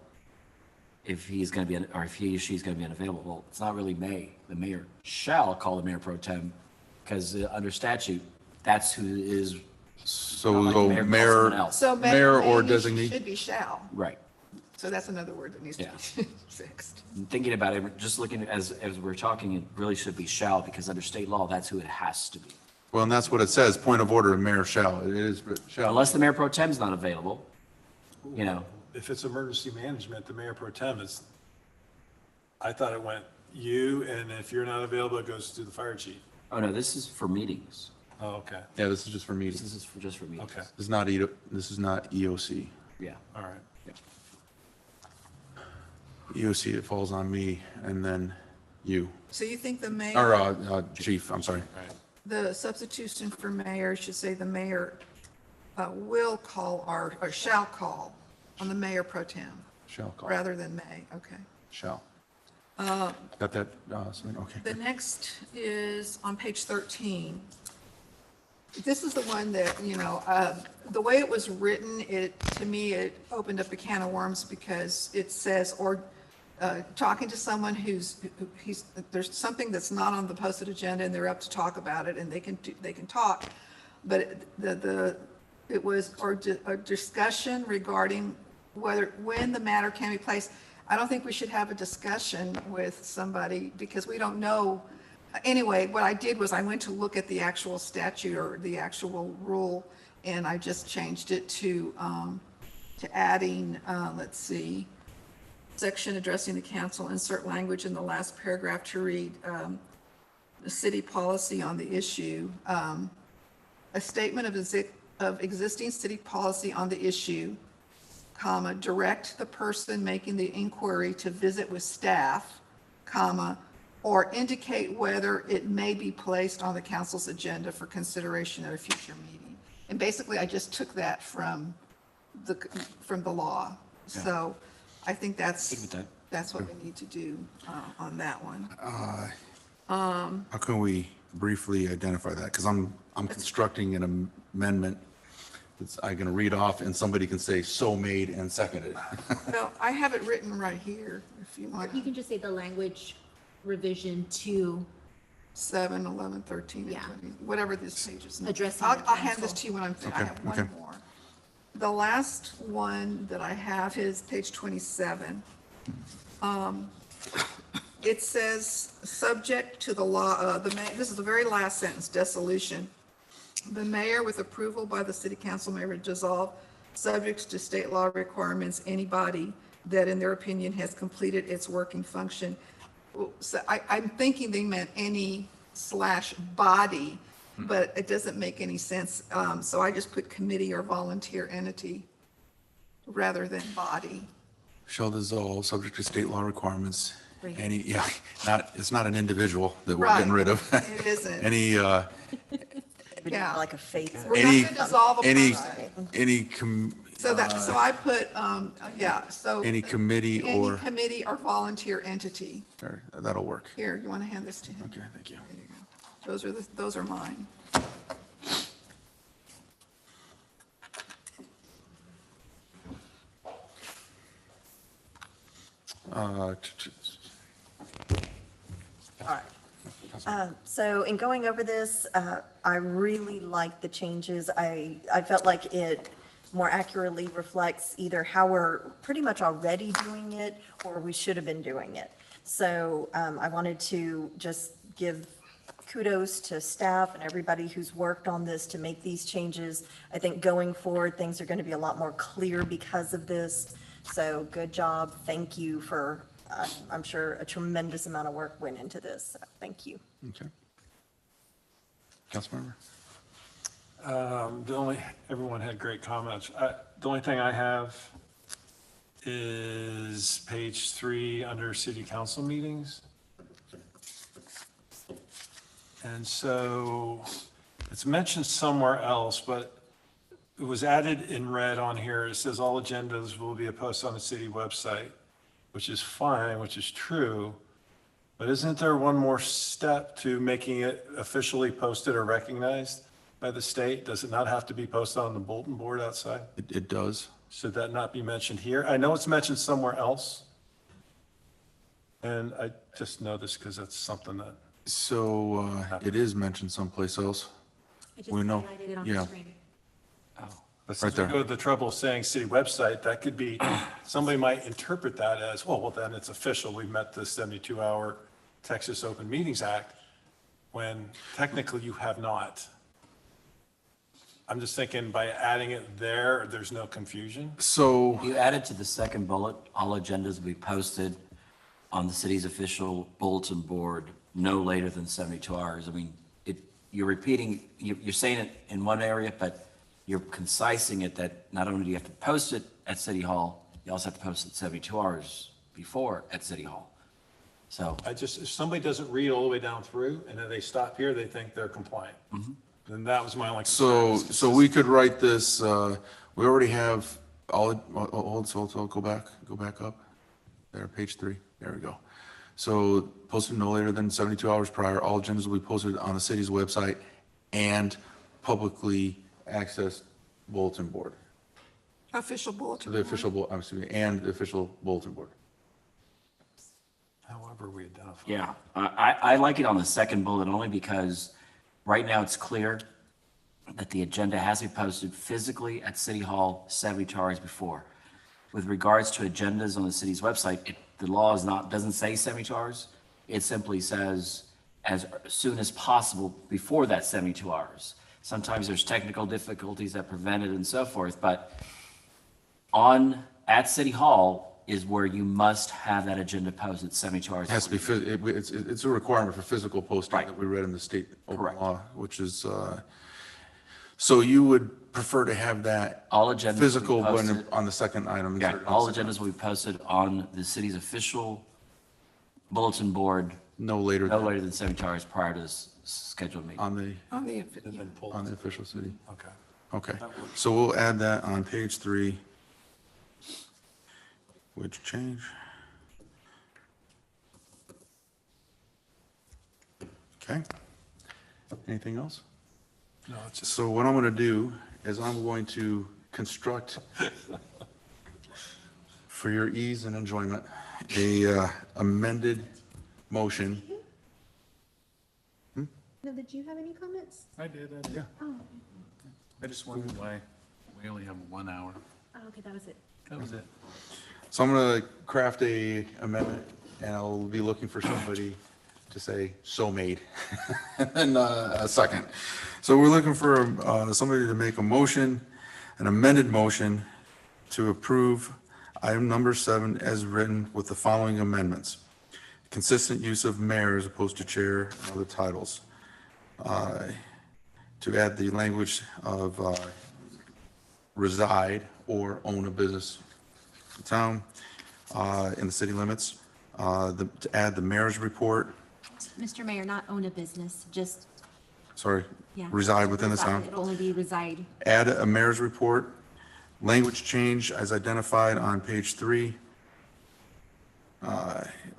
if he's going to be, or if he or she's going to be unavailable. Well, it's not really may. The mayor shall call the mayor pro tem, because under statute, that's who is. So not we like go the calls mayor, someone else. So mayor or may designee? should be shall. Right. So that's another word that needs to Yeah. be fixed. And thinking about it, just looking as we're talking, it really should be shall, because under state law, that's who it has to be. Well, and that's what it says, point of order, mayor shall. It is shall. Unless the mayor pro tem's not available, you know. If it's emergency management, the mayor pro tem is, I thought it went you, and if you're not available, it goes to the fire chief. Oh, no, this is for meetings. Oh, okay, Yeah, this is just for meetings. This is just for meetings. okay, This is not EOC. Yeah. all right. EOC, it falls on me and then you, So you think the mayor, or chief, I'm sorry. the substitution for mayor should say the mayor will call or shall call on the mayor pro tem Shall call, rather than may, okay. shall. Got that, Selena? Okay. The next is on page 13. This is the one that, the way it was written, to me, it opened up a can of worms because it says, or talking to someone there's something that's not on the posted agenda and they're up to talk about it and they can talk. But it was, or a discussion regarding when the matter can be placed. I don't think we should have a discussion with somebody because we don't know. Anyway, what I did was I went to look at the actual statute or the actual rule, and I just changed it to adding, let's see, section addressing the council, insert language in the last paragraph to read the city policy on the issue. A statement of existing city policy on the issue, comma, direct the person making the inquiry to visit with staff, comma, or indicate whether it may be placed on the council's agenda for consideration at a future meeting. And basically, I just took that from the law. So I think that's what we need to do on that one. How can we briefly identify that? Because I'm constructing an amendment that's I'm going to read off and somebody can say so made and seconded. Well, I have it written right here, if you want. You can just say the language revision to 7, 11, 13, and Yeah. 20, whatever this page is. Addressing I'll the hand this council. to you when I'm finished. I Okay, have one okay. more. The last one that I have is page 27. It says, subject to the law, this is the very last sentence, dissolution. The mayor, with approval by the city council, may dissolve, subject to state law requirements, any body that in their opinion has completed its working function. So I'm thinking they meant any/body, but it doesn't make any sense. So I just put committee or volunteer entity rather than body. Shall dissolve, subject to state law requirements. Right. It's not an individual that we're Right. getting rid of. It isn't. Any, Yeah. Like a faith. We're Any- not gonna dissolve a any, person. So so I put, yeah, so. Any committee or, Any committee or volunteer entity. or that'll work. Here, you want to hand this to him? Okay, thank you. There you go. Those are mine. Uh, All right. So in going over this, I really like the changes. I felt like it more accurately reflects either how we're pretty much already doing it or we should have been doing it. So I wanted to just give kudos to staff and everybody who's worked on this to make these changes. I think going forward, things are going to be a lot more clear because of this. So good job. Thank you for, I'm sure, a tremendous amount of work went into this. So thank you. Okay. Councilmember? Everyone had great comments. The only thing I have is page 3 under city council meetings. And so it's mentioned somewhere else, but it was added in red on here. It says all agendas will be posted on the city website, which is fine, which is true. But isn't there one more step to making it officially posted or recognized by the state? Does it not have to be posted on the bulletin board outside? It does. Should that not be mentioned here? I know it's mentioned somewhere else. And I just know this because that's something that, So it is mentioned someplace else. I just We know, highlighted it on yeah. the screen. but since we there. go to the trouble of saying city website, that could be, somebody might interpret that as, well, then it's official. We've met the 72-hour Texas Open Meetings Act, when technically you have not. I'm just thinking by adding it there, there's no confusion. So, You added to the second bullet, all agendas will be posted on the city's official bulletin board no later than 72 hours. I mean, you're repeating, you're saying it in one area, but you're concising it that not only do you have to post it at City Hall, you also have to post it 72 hours before at City Hall. So, If somebody doesn't read all the way down through and then they stop here, they think they're compliant. Then that was my only concern. so we could write this, we already have all, hold, go back up. There, page 3, there we go. So posted no later than 72 hours prior, all agendas will be posted on the city's website and publicly accessed bulletin board. Official bulletin. The official, and the official bulletin board. However we identify. yeah, I like it on the second bullet only because right now it's clear that the agenda has to be posted physically at City Hall 72 hours before. With regards to agendas on the city's website, the law doesn't say 72 hours. It simply says as soon as possible before that 72 hours. Sometimes there's technical difficulties that prevent it and so forth, but at City Hall is where you must have that agenda posted 72 hours. It has to be, it's a requirement for physical posting Right. that we read in the state open Correct. law, which is, so you would prefer to have that All agendas will be physical when, posted. on the second item? Yeah, inserted on all the second agendas will be posted on the city's official bulletin board item. No later no than later than 72 hours prior to this scheduled meeting. on the, On the, And then pull. on the official city. Okay. Okay, so we'll add that on page 3. Which change? Okay. Anything else? No, it's just, So what I'm going to do is I'm going to construct, for your ease and enjoyment, a amended motion. No, did you have any comments? I did. Yeah. Oh, I just wondered why we only have 1 hour. oh, okay, that was it. That was it. So I'm going to craft a amendment, and I'll be looking for somebody to say, so made, and a second. So we're looking for somebody to make a motion, an amended motion, to approve item number 7 as written with the following amendments. Consistent use of mayor as opposed to chair and other titles. To add the language of reside or own a business in town in the city limits. To add the mayor's report, Mr. Mayor, not own a business, just, sorry, yeah. reside within the town. It'll only be reside. Add a mayor's report Language change as identified on page 3.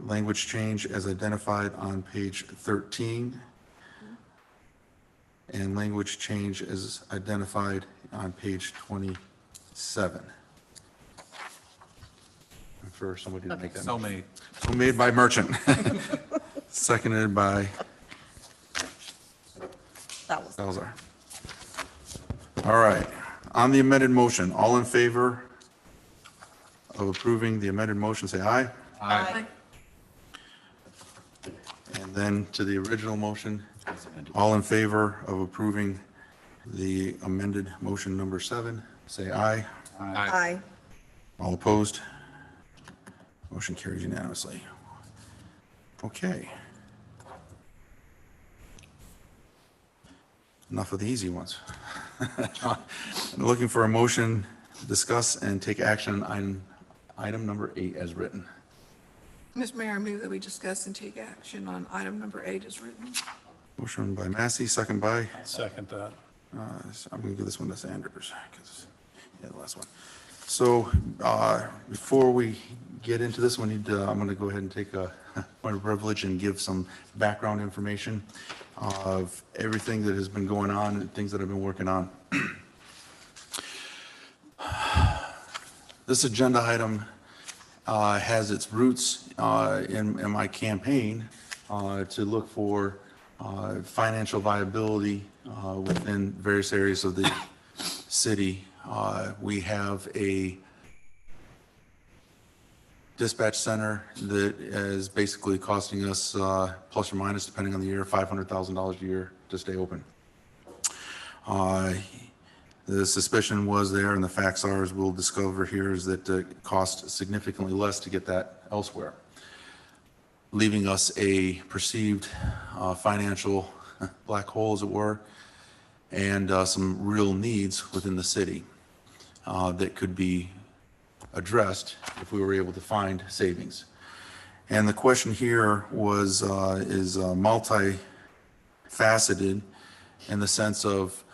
Language change as identified on page 13. And language change as identified on page 27. For somebody to make that. So made. So made by Merchant. Seconded by That was. Salzar. All right, on the amended motion, all in favor of approving the amended motion, say aye. Aye. And then to the original motion, all in favor of approving the amended motion number 7, say aye. Aye. All opposed? Motion carries unanimously. Okay. Enough of the easy ones. I'm looking for a motion to discuss and take action on item number 8 as written. Mr. Mayor, I move that we discuss and take action on item number 8 as written. Motion by Massey, second by, Second that. I'm going to give this one to Sanders, because, yeah, the last one. So before we get into this one, I'm going to go ahead and take a point of privilege and give some background information of everything that has been going on and things that I've been working on. This agenda item has its roots in my campaign to look for financial viability within various areas of the city. We have a dispatch center that is basically costing us, plus or minus, depending on the year, $500,000 a year to stay open. The suspicion was there, and the facts are, as we'll discover here, is that it costs significantly less to get that elsewhere, leaving us a perceived financial black hole, as it were, and some real needs within the city that could be addressed if we were able to find savings. And the question here is multifaceted in the sense of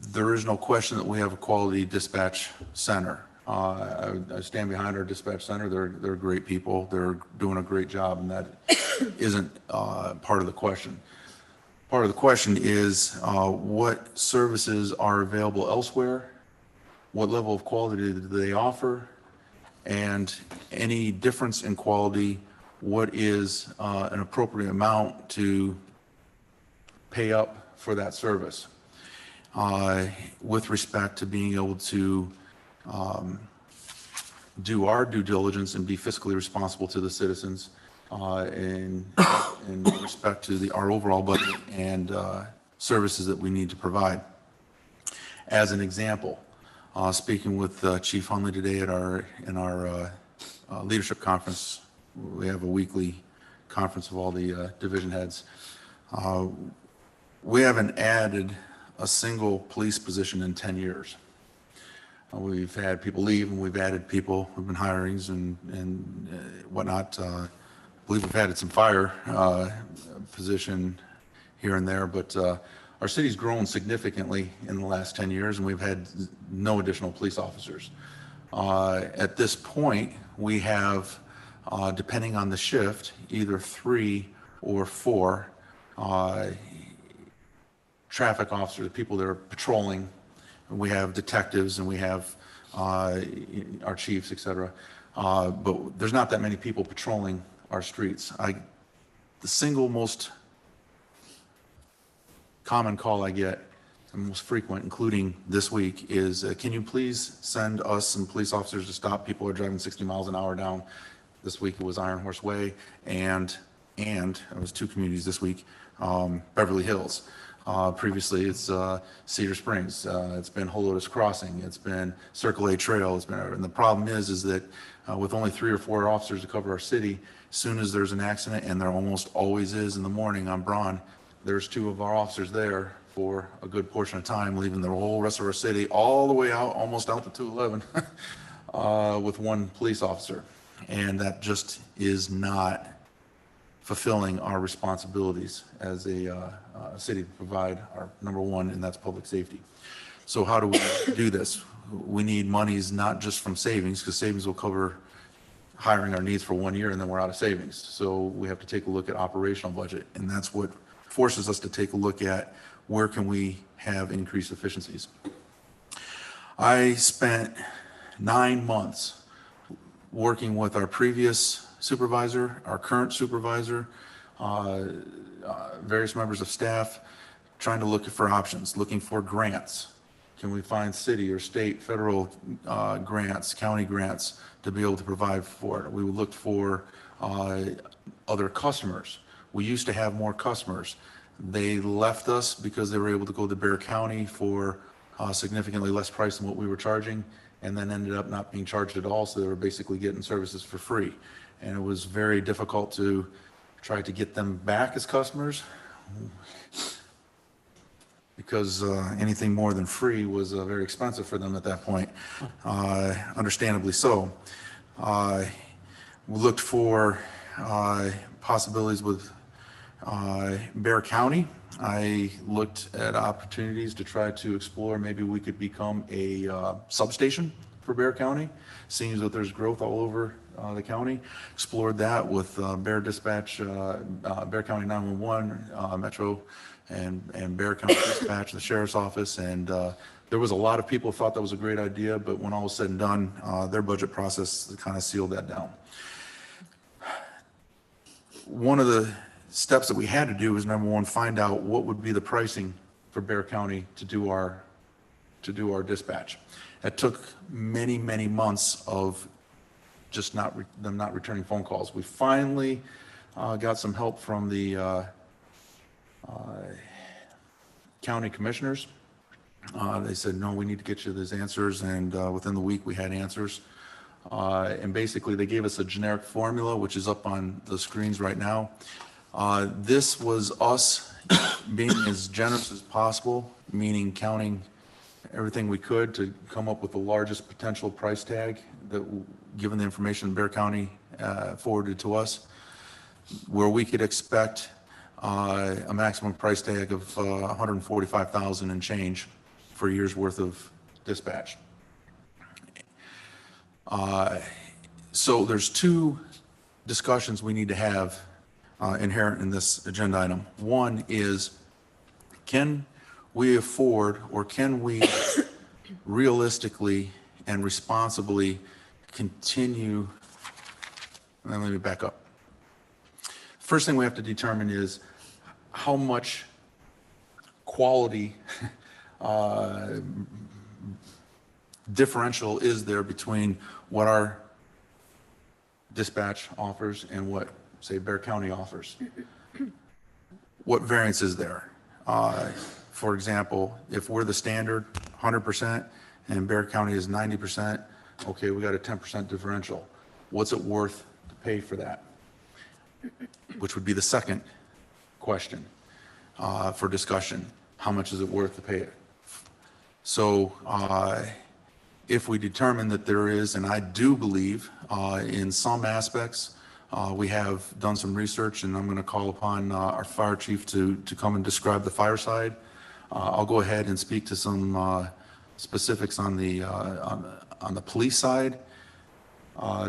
there is no question that we have a quality dispatch center. I stand behind our dispatch center. They're great people. They're doing a great job, and that isn't part of the question. Part of the question is what services are available elsewhere, what level of quality do they offer, and any difference in quality, what is an appropriate amount to pay up for that service with respect to being able to do our due diligence and be fiscally responsible to the citizens in respect to our overall budget and services that we need to provide. As an example, speaking with Chief Hunley today in our leadership conference, we have a weekly conference of all the division heads. We haven't added a single police position in 10 years. We've had people leave, and we've added people. We've been hirings and whatnot. I believe we've added some fire position here and there, but our city's grown significantly in the last 10 years, and we've had no additional police officers. At this point, we have, depending on the shift, either 3 or 4 traffic officers, people that are patrolling. We have detectives, and we have our chiefs, et cetera. But there's not that many people patrolling our streets. The single most common call I get, and most frequent, including this week, is can you please send us some police officers to stop people who are driving 60 miles an hour down. This week it was Iron Horse Way, and it was 2 communities this week, Beverly Hills. Previously it's Cedar Springs, it's been Helotes Crossing, it's been Circle A Trail, and the problem is that with only 3 or 4 officers to cover our city, as soon as there's an accident, and there almost always is in the morning on Braun, there's 2 of our officers there for a good portion of time, leaving the whole rest of our city all the way out, almost out to 211, with 1 police officer. And that just is not fulfilling our responsibilities as a city to provide our number 1, and that's public safety. So how do we do this? We need monies not just from savings, because savings will cover hiring our needs for 1 year and then we're out of savings. So we have to take a look at operational budget, and that's what forces us to take a look at where can we have increased efficiencies. I spent 9 months working with our previous supervisor, our current supervisor, various members of staff, trying to look for options, looking for grants. Can we find city or state, federal grants, county grants to be able to provide for it? We looked for other customers. We used to have more customers. They left us because they were able to go to Bear County for significantly less price than what we were charging, and then ended up not being charged at all, so they were basically getting services for free. And it was very difficult to try to get them back as customers, because anything more than free was very expensive for them at that point, understandably so. We looked for possibilities with Bear County. I looked at opportunities to try to explore maybe we could become a substation for Bear County, seeing that there's growth all over the county. Explored that with Bear Dispatch, Bear County 911, Metro, and Bear County Dispatch, the Sheriff's Office, and there was a lot of people who thought that was a great idea, but when all was said and done, their budget process kind of sealed that down. One of the steps that we had to do was, number one, find out what would be the pricing for Bear County to do our dispatch. It took many, many months of just them not returning phone calls. We finally got some help from the county commissioners. They said, no, we need to get you these answers, and within the week we had answers. And basically they gave us a generic formula, which is up on the screens right now. This was us being as generous as possible, meaning counting everything we could to come up with the largest potential price tag that, given the information Bear County forwarded to us, where we could expect a maximum price tag of $145,000 and change for a year's worth of dispatch. So there's two discussions we need to have inherent in this agenda item. One is, can we afford, or can we realistically and responsibly continue? Let me back up. First thing we have to determine is how much quality differential is there between what our dispatch offers and what, say, Bear County offers. What variance is there? For example, if we're the standard 100% and Bear County is 90%, okay, we got a 10% differential. What's it worth to pay for that? Which would be the second question for discussion. How much is it worth to pay it? So if we determine that there is, and I do believe in some aspects, we have done some research, and I'm going to call upon our fire chief to come and describe the fire side. I'll go ahead and speak to some specifics on the police side.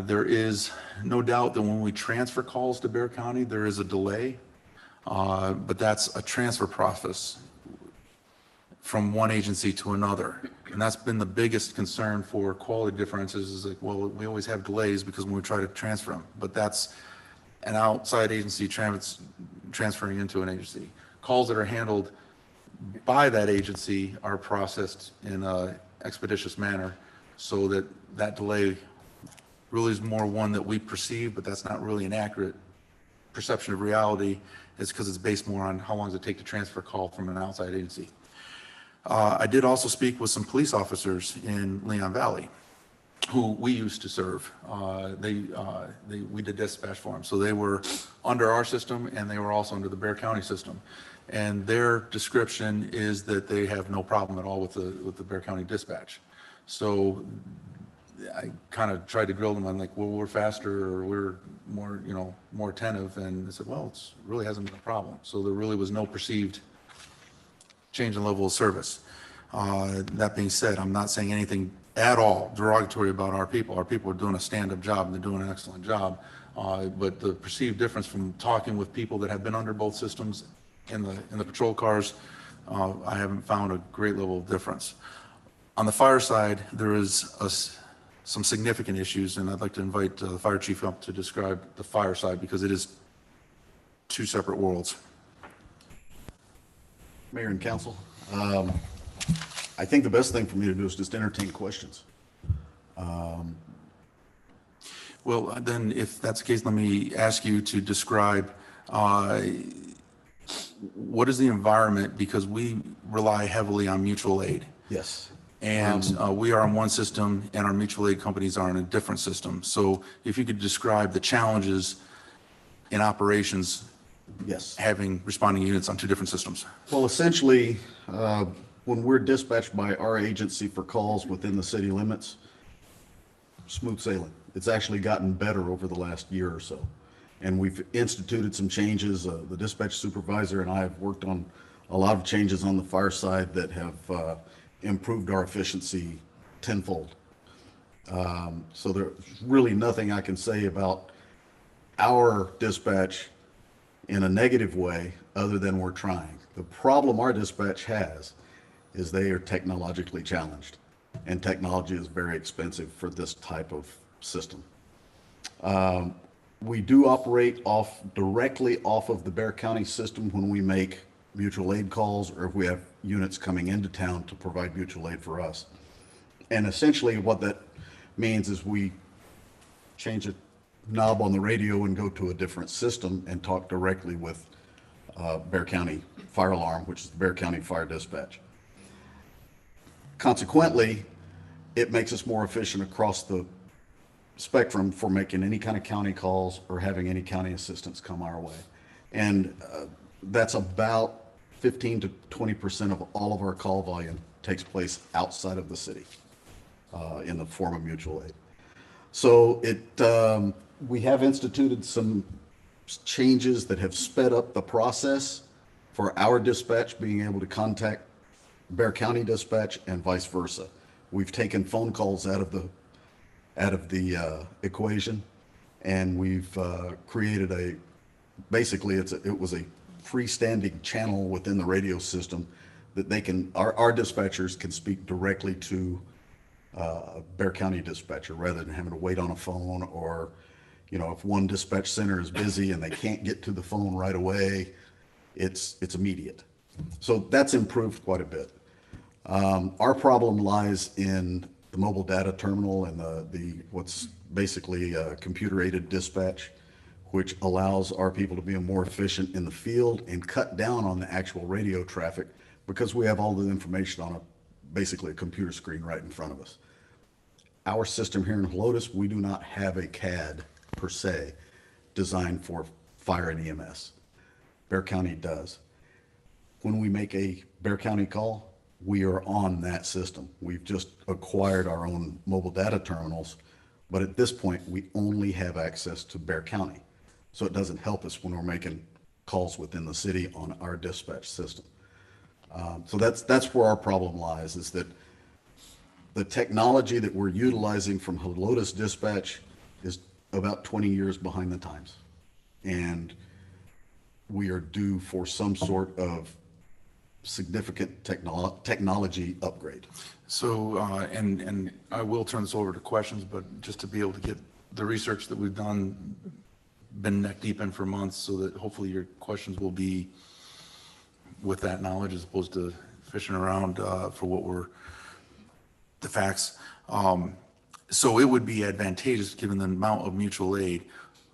There is no doubt that when we transfer calls to Bear County, there is a delay, but that's a transfer process from one agency to another. And that's been the biggest concern for quality differences, is like, well, we always have delays because when we try to transfer them, but that's an outside agency transferring into an agency. Calls that are handled by that agency are processed in an expeditious manner, so that that delay really is more one that we perceive, but that's not really an accurate perception of reality. It's because it's based more on how long does it take to transfer a call from an outside agency. I did also speak with some police officers in Leon Valley who we used to serve. We did dispatch for them. So they were under our system, and they were also under the Bear County system. And their description is that they have no problem at all with the Bear County dispatch. So I kind of tried to grill them on, like, well, we're faster, or we're more, more attentive. And they said, well, it really hasn't been a problem. So there really was no perceived change in level of service. That being said, I'm not saying anything at all derogatory about our people. Our people are doing a stand-up job, and they're doing an excellent job. But the perceived difference from talking with people that have been under both systems in the patrol cars, I haven't found a great level of difference. On the fire side, there is some significant issues, and I'd like to invite the fire chief up to describe the fire side, because it is two separate worlds. Mayor and council, I think the best thing for me to do is just entertain questions. Well, then, if that's the case, let me ask you to describe what is the environment, because we rely heavily on mutual aid. Yes. And we are on one system, and our mutual aid companies are in a different system. So if you could describe the challenges in operations, Yes. having responding units on two different systems. Well, essentially, when we're dispatched by our agency for calls within the city limits, smooth sailing. It's actually gotten better over the last year or so. And we've instituted some changes. The dispatch supervisor and I have worked on a lot of changes on the fire side that have improved our efficiency tenfold. So there's really nothing I can say about our dispatch in a negative way other than we're trying. The problem our dispatch has is they are technologically challenged, and technology is very expensive for this type of system. We do operate directly off of the Bexar County system when we make mutual aid calls, or if we have units coming into town to provide mutual aid for us. And essentially what that means is we change a knob on the radio and go to a different system and talk directly with Bexar County Fire Alarm, which is the Bexar County Fire Dispatch. Consequently, it makes us more efficient across the spectrum for making any kind of county calls or having any county assistance come our way. And that's about 15 to 20% of all of our call volume takes place outside of the city in the form of mutual aid. So we have instituted some changes that have sped up the process for our dispatch being able to contact Bexar County Dispatch and vice versa. We've taken phone calls out of the equation, and we've created it was a freestanding channel within the radio system that our dispatchers can speak directly to Bexar County dispatcher rather than having to wait on a phone, or if one dispatch center is busy and they can't get to the phone right away, it's immediate. So that's improved quite a bit. Our problem lies in the mobile data terminal and what's basically computer-aided dispatch, which allows our people to be more efficient in the field and cut down on the actual radio traffic, because we have all the information on basically a computer screen right in front of us. Our system here in Helotes, we do not have a CAD per se designed for fire and EMS. Bexar County does. When we make a Bexar County call, we are on that system. We've just acquired our own mobile data terminals, but at this point, we only have access to Bexar County. So it doesn't help us when we're making calls within the city on our dispatch system. So that's where our problem lies, is that the technology that we're utilizing from Helotes Dispatch is about 20 years behind the times. And we are due for some sort of significant technology upgrade. So, and I will turn this over to questions, but just to be able to get the research that we've done, been neck deep in for months, so that hopefully your questions will be with that knowledge as opposed to fishing around for the facts. So it would be advantageous, given the amount of mutual aid,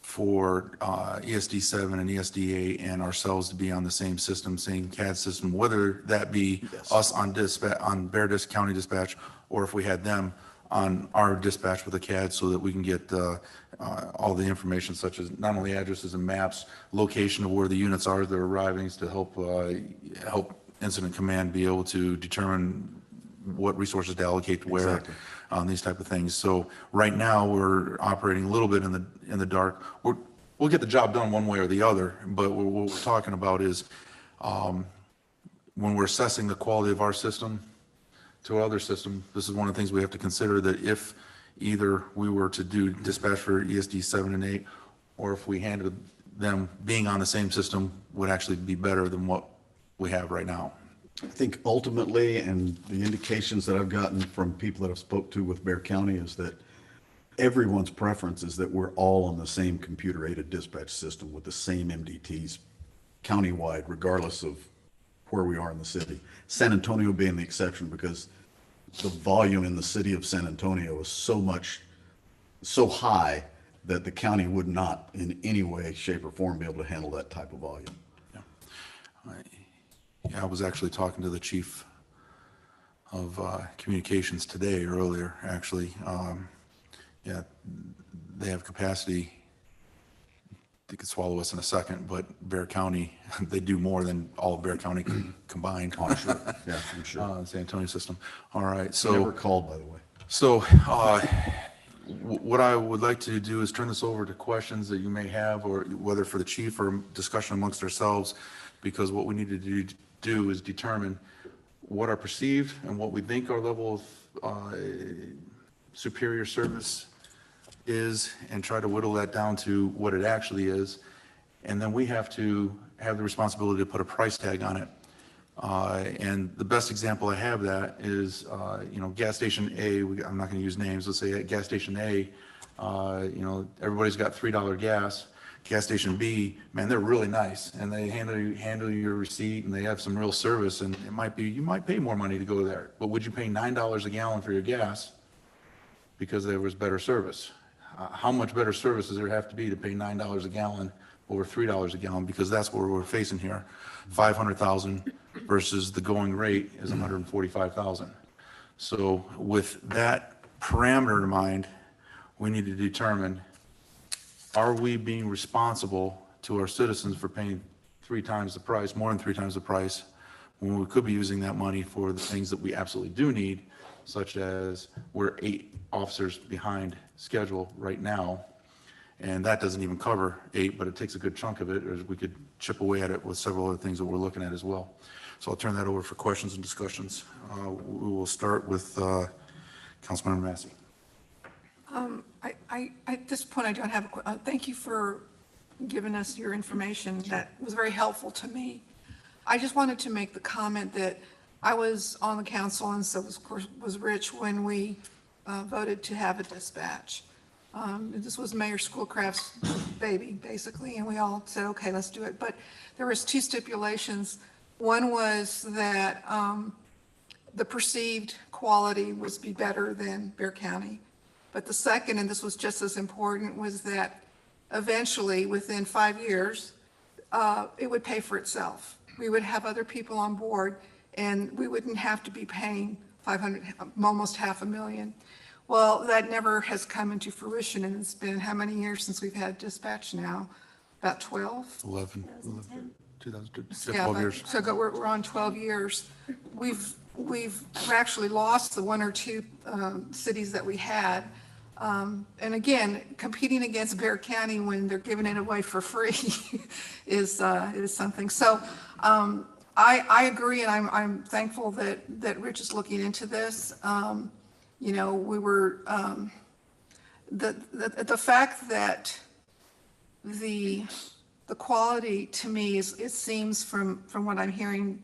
for ESD 7 and ESDA and ourselves to be on the same system, same CAD system, whether that be us on Bexar County Dispatch, or if we had them on our dispatch with a CAD, so that we can get all the information, such as not only addresses and maps, location of where the units are that are arriving, to help incident command be able to determine what resources to allocate to where. Exactly. On these type of things. So right now we're operating a little bit in the dark. We'll get the job done one way or the other, but what we're talking about is when we're assessing the quality of our system, to our other system, this is one of the things we have to consider, that if either we were to do dispatch for ESD 7 and 8, or if we handed them being on the same system would actually be better than what we have right now. I think ultimately, and the indications that I've gotten from people that I've spoke to with Bear County, is that everyone's preference is that we're all on the same computer-aided dispatch system with the same MDTs countywide, regardless of where we are in the city. San Antonio being the exception, because the volume in the city of San Antonio is so high that the county would not in any way, shape, or form be able to handle that type of volume. Yeah, I was actually talking to the chief of communications today, earlier, actually. Yeah, they have capacity. They could swallow us in a second, but Bear County, they do more than all of Bear County combined. Oh, sure. Yeah, I'm sure. San Antonio system. All right, so. Never called, by the way. So what I would like to do is turn this over to questions that you may have, or whether for the chief or discussion amongst ourselves, because what we need to do is determine what our perceived and what we think our level of superior service is, and try to whittle that down to what it actually is. And then we have to have the responsibility to put a price tag on it. And the best example I have that is, gas station A, I'm not going to use names, let's say at gas station A, everybody's got $3 gas. Gas station B, man, they're really nice, and they handle your receipt, and they have some real service, and you might pay more money to go there. But would you pay $9 a gallon for your gas because there was better service? How much better service does there have to be to pay $9 a gallon over $3 a gallon? Because that's what we're facing here. 500,000 versus the going rate is 145,000. So with that parameter in mind, we need to determine, are we being responsible to our citizens for paying 3 times the price, more than 3 times the price, when we could be using that money for the things that we absolutely do need, such as we're 8 officers behind schedule right now, and that doesn't even cover 8, but it takes a good chunk of it, or we could chip away at it with several other things that we're looking at as well. So I'll turn that over for questions and discussions. We will start with Councilmember Massey. At this point, I don't have, thank you for giving us your information. That was very helpful to me. I just wanted to make the comment that I was on the council, and so of course was Rich, when we voted to have a dispatch. This was Mayor Schoolcraft's baby, basically, and we all said, okay, let's do it. But there was 2 stipulations. One was that the perceived quality was be better than Bear County. But the second, and this was just as important, was that eventually, within 5 years, it would pay for itself. We would have other people on board, and we wouldn't have to be paying almost $500,000. Well, that never has come into fruition, and it's been how many years since we've had dispatch now? About 12? 11, 2002, Yeah, 12 years. So we're on 12 years. We've actually lost the 1 or 2 cities that we had. And again, competing against Bear County when they're giving it away for free is something. So I agree, and I'm thankful that Rich is looking into this. We were the fact that the quality to me is, it seems from what I'm hearing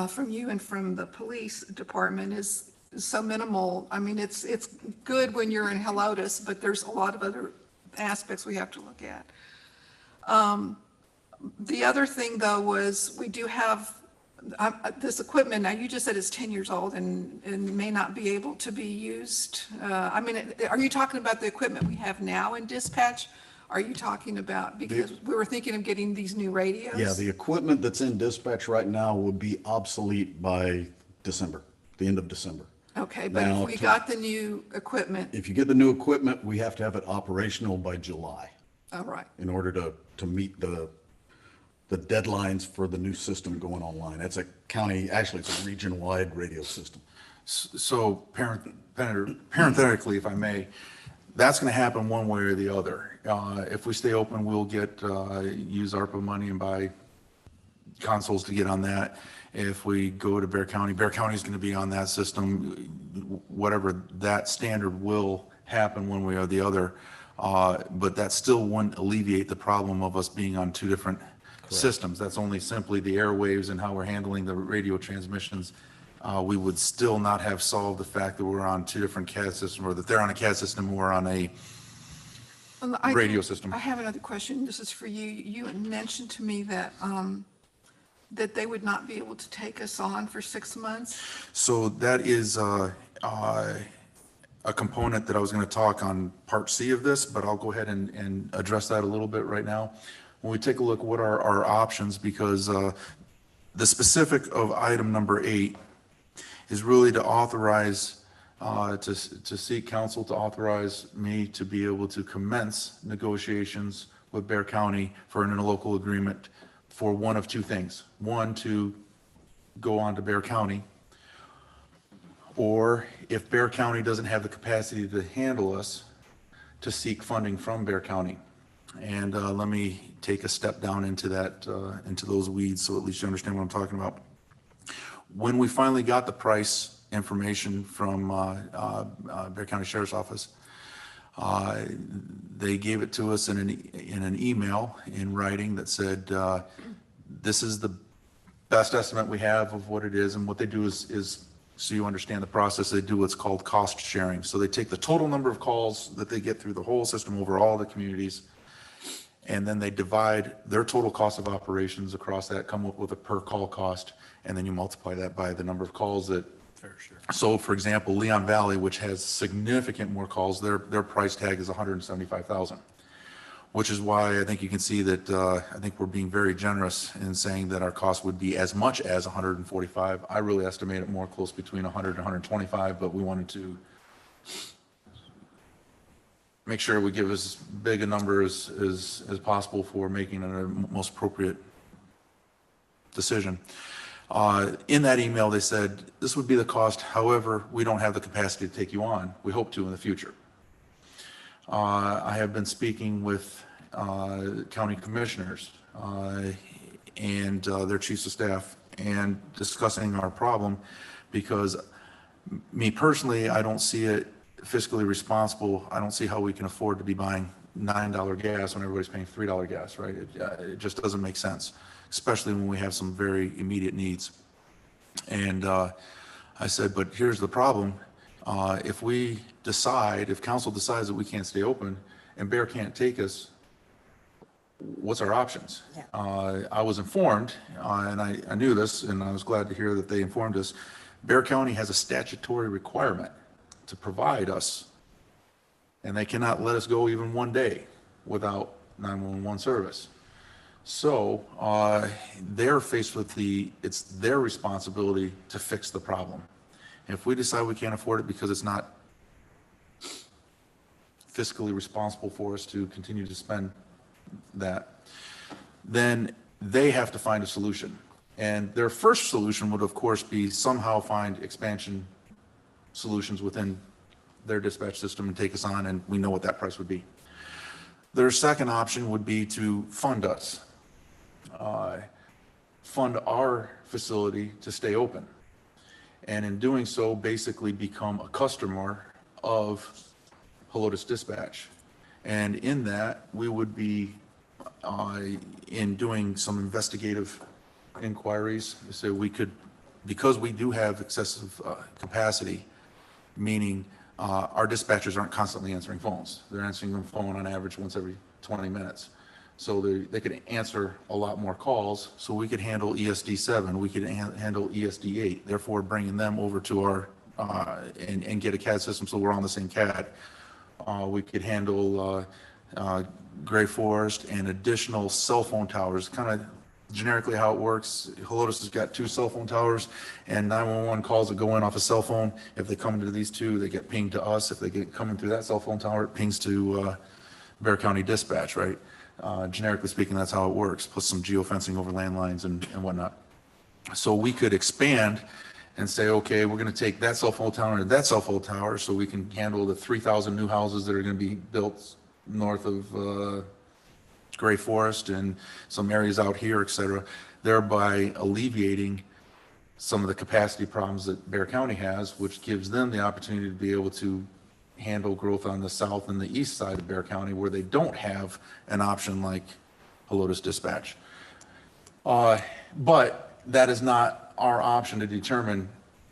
from you and from the police department, is so minimal. I mean, it's good when you're in Helotes, but there's a lot of other aspects we have to look at. The other thing, though, was we do have this equipment. Now, you just said it's 10 years old and may not be able to be used. I mean, are you talking about the equipment we have now in dispatch? Are you talking about, because we were thinking of getting these new radios? Yeah, the equipment that's in dispatch right now would be obsolete by December, the end of December. Okay, but if we got the new equipment, If you get the new equipment, we have to have it operational by July all right. in order to meet the deadlines for the new system going online. That's a county, actually, it's a region-wide radio system. So parenthetically, if I may, that's going to happen one way or the other. If we stay open, we'll use ARPA money and buy consoles to get on that. If we go to Bear County is going to be on that system. Whatever that standard will happen one way or the other. But that still wouldn't alleviate the problem of us being on two different systems. That's only simply the airwaves and how we're handling the radio transmissions. We would still not have solved the fact that we're on two different CAD systems, or that they're on a CAD system, we're on a radio system. I have another question. This is for you. You had mentioned to me that, that they would not be able to take us on for 6 months. So that is a component that I was going to talk on part C of this, but I'll go ahead and address that a little bit right now. When we take a look, what are our options, because the specific of item number 8 is really to authorize, to seek counsel to authorize me to be able to commence negotiations with Bear County for an interlocal agreement for one of two things. One, to go on to Bear County, or if Bear County doesn't have the capacity to handle us, to seek funding from Bear County. And let me take a step down into that, into those weeds, so at least you understand what I'm talking about. When we finally got the price information from Bear County Sheriff's Office, they gave it to us in an email in writing that said, this is the best estimate we have of what it is. And what they do is so you understand the process, they do what's called cost sharing. So they take the total number of calls that they get through the whole system over all the communities, and then they divide their total cost of operations across that, come up with a per call cost, and then you multiply that by the number of calls that. So for example, Leon Valley, which has significant more calls, their price tag is $175,000, which is why I think you can see that I think we're being very generous in saying that our cost would be as much as 145. I really estimate it more close between 100 and 125, but we wanted to make sure we give as big a number as possible for making a most appropriate decision. In that email, they said, this would be the cost. However, we don't have the capacity to take you on. We hope to in the future. I have been speaking with county commissioners and their chiefs of staff and discussing our problem, because me personally, I don't see it fiscally responsible. I don't see how we can afford to be buying $9 gas when everybody's paying $3 gas, right? It just doesn't make sense, especially when we have some very immediate needs. And I said, but here's the problem. If we decide, if council decides that we can't stay open and Bear can't take us, what's our options? I was informed, and I knew this, and I was glad to hear that they informed us. Bear County has a statutory requirement to provide us, and they cannot let us go even one day without 911 service. So they're faced with it's their responsibility to fix the problem. If we decide we can't afford it because it's not fiscally responsible for us to continue to spend that, then they have to find a solution. And their first solution would, of course, be somehow find expansion solutions within their dispatch system and take us on, and we know what that price would be. Their second option would be to fund us, fund our facility to stay open. And in doing so, basically become a customer of Helotes Dispatch. And in that, we would be in doing some investigative inquiries. So we could, because we do have excessive capacity, meaning our dispatchers aren't constantly answering phones. They're answering the phone on average once every 20 minutes. So they could answer a lot more calls, so we could handle ESD 7, we could handle ESD 8, therefore bringing them over to our, and get a CAD system so we're on the same CAD. We could handle Gray Forest and additional cell phone towers. Kind of generically how it works, Helotes has got 2 cell phone towers, and 911 calls that go in off a cell phone. If they come into these 2, they get pinged to us. If they get coming through that cell phone tower, it pings to Bear County Dispatch, right? Generically speaking, that's how it works, plus some geofencing over landlines and whatnot. So we could expand and say, okay, we're going to take that cell phone tower and that cell phone tower, so we can handle the 3,000 new houses that are going to be built north of Gray Forest and some areas out here, et cetera. thereby alleviating some of the capacity problems that Bear County has, which gives them the opportunity to be able to handle growth on the south and the east side of Bear County where they don't have an option like Helotes Dispatch. But that is not our option to determine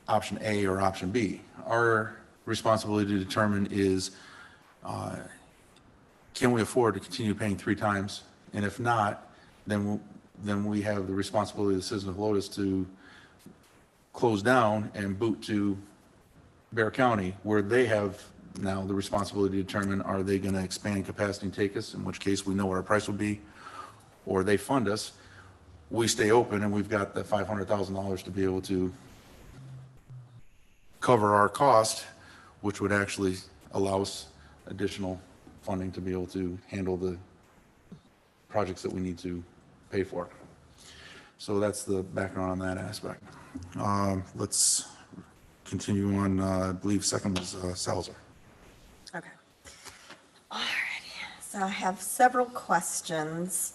option A or option B. Our responsibility to determine is, can we afford to continue paying 3 times? And if not, then we have the responsibility of the citizens of Helotes to close down and boot to Bear County, where they have now the responsibility to determine, are they going to expand capacity and take us, in which case we know what our price would be, or they fund us, we stay open, and we've got the $500,000 to be able to cover our cost, which would actually allow us additional funding to be able to handle the projects that we need to pay for. So that's the background on that aspect. Let's continue on. I believe second was Salzer. Okay. All righty. So I have several questions.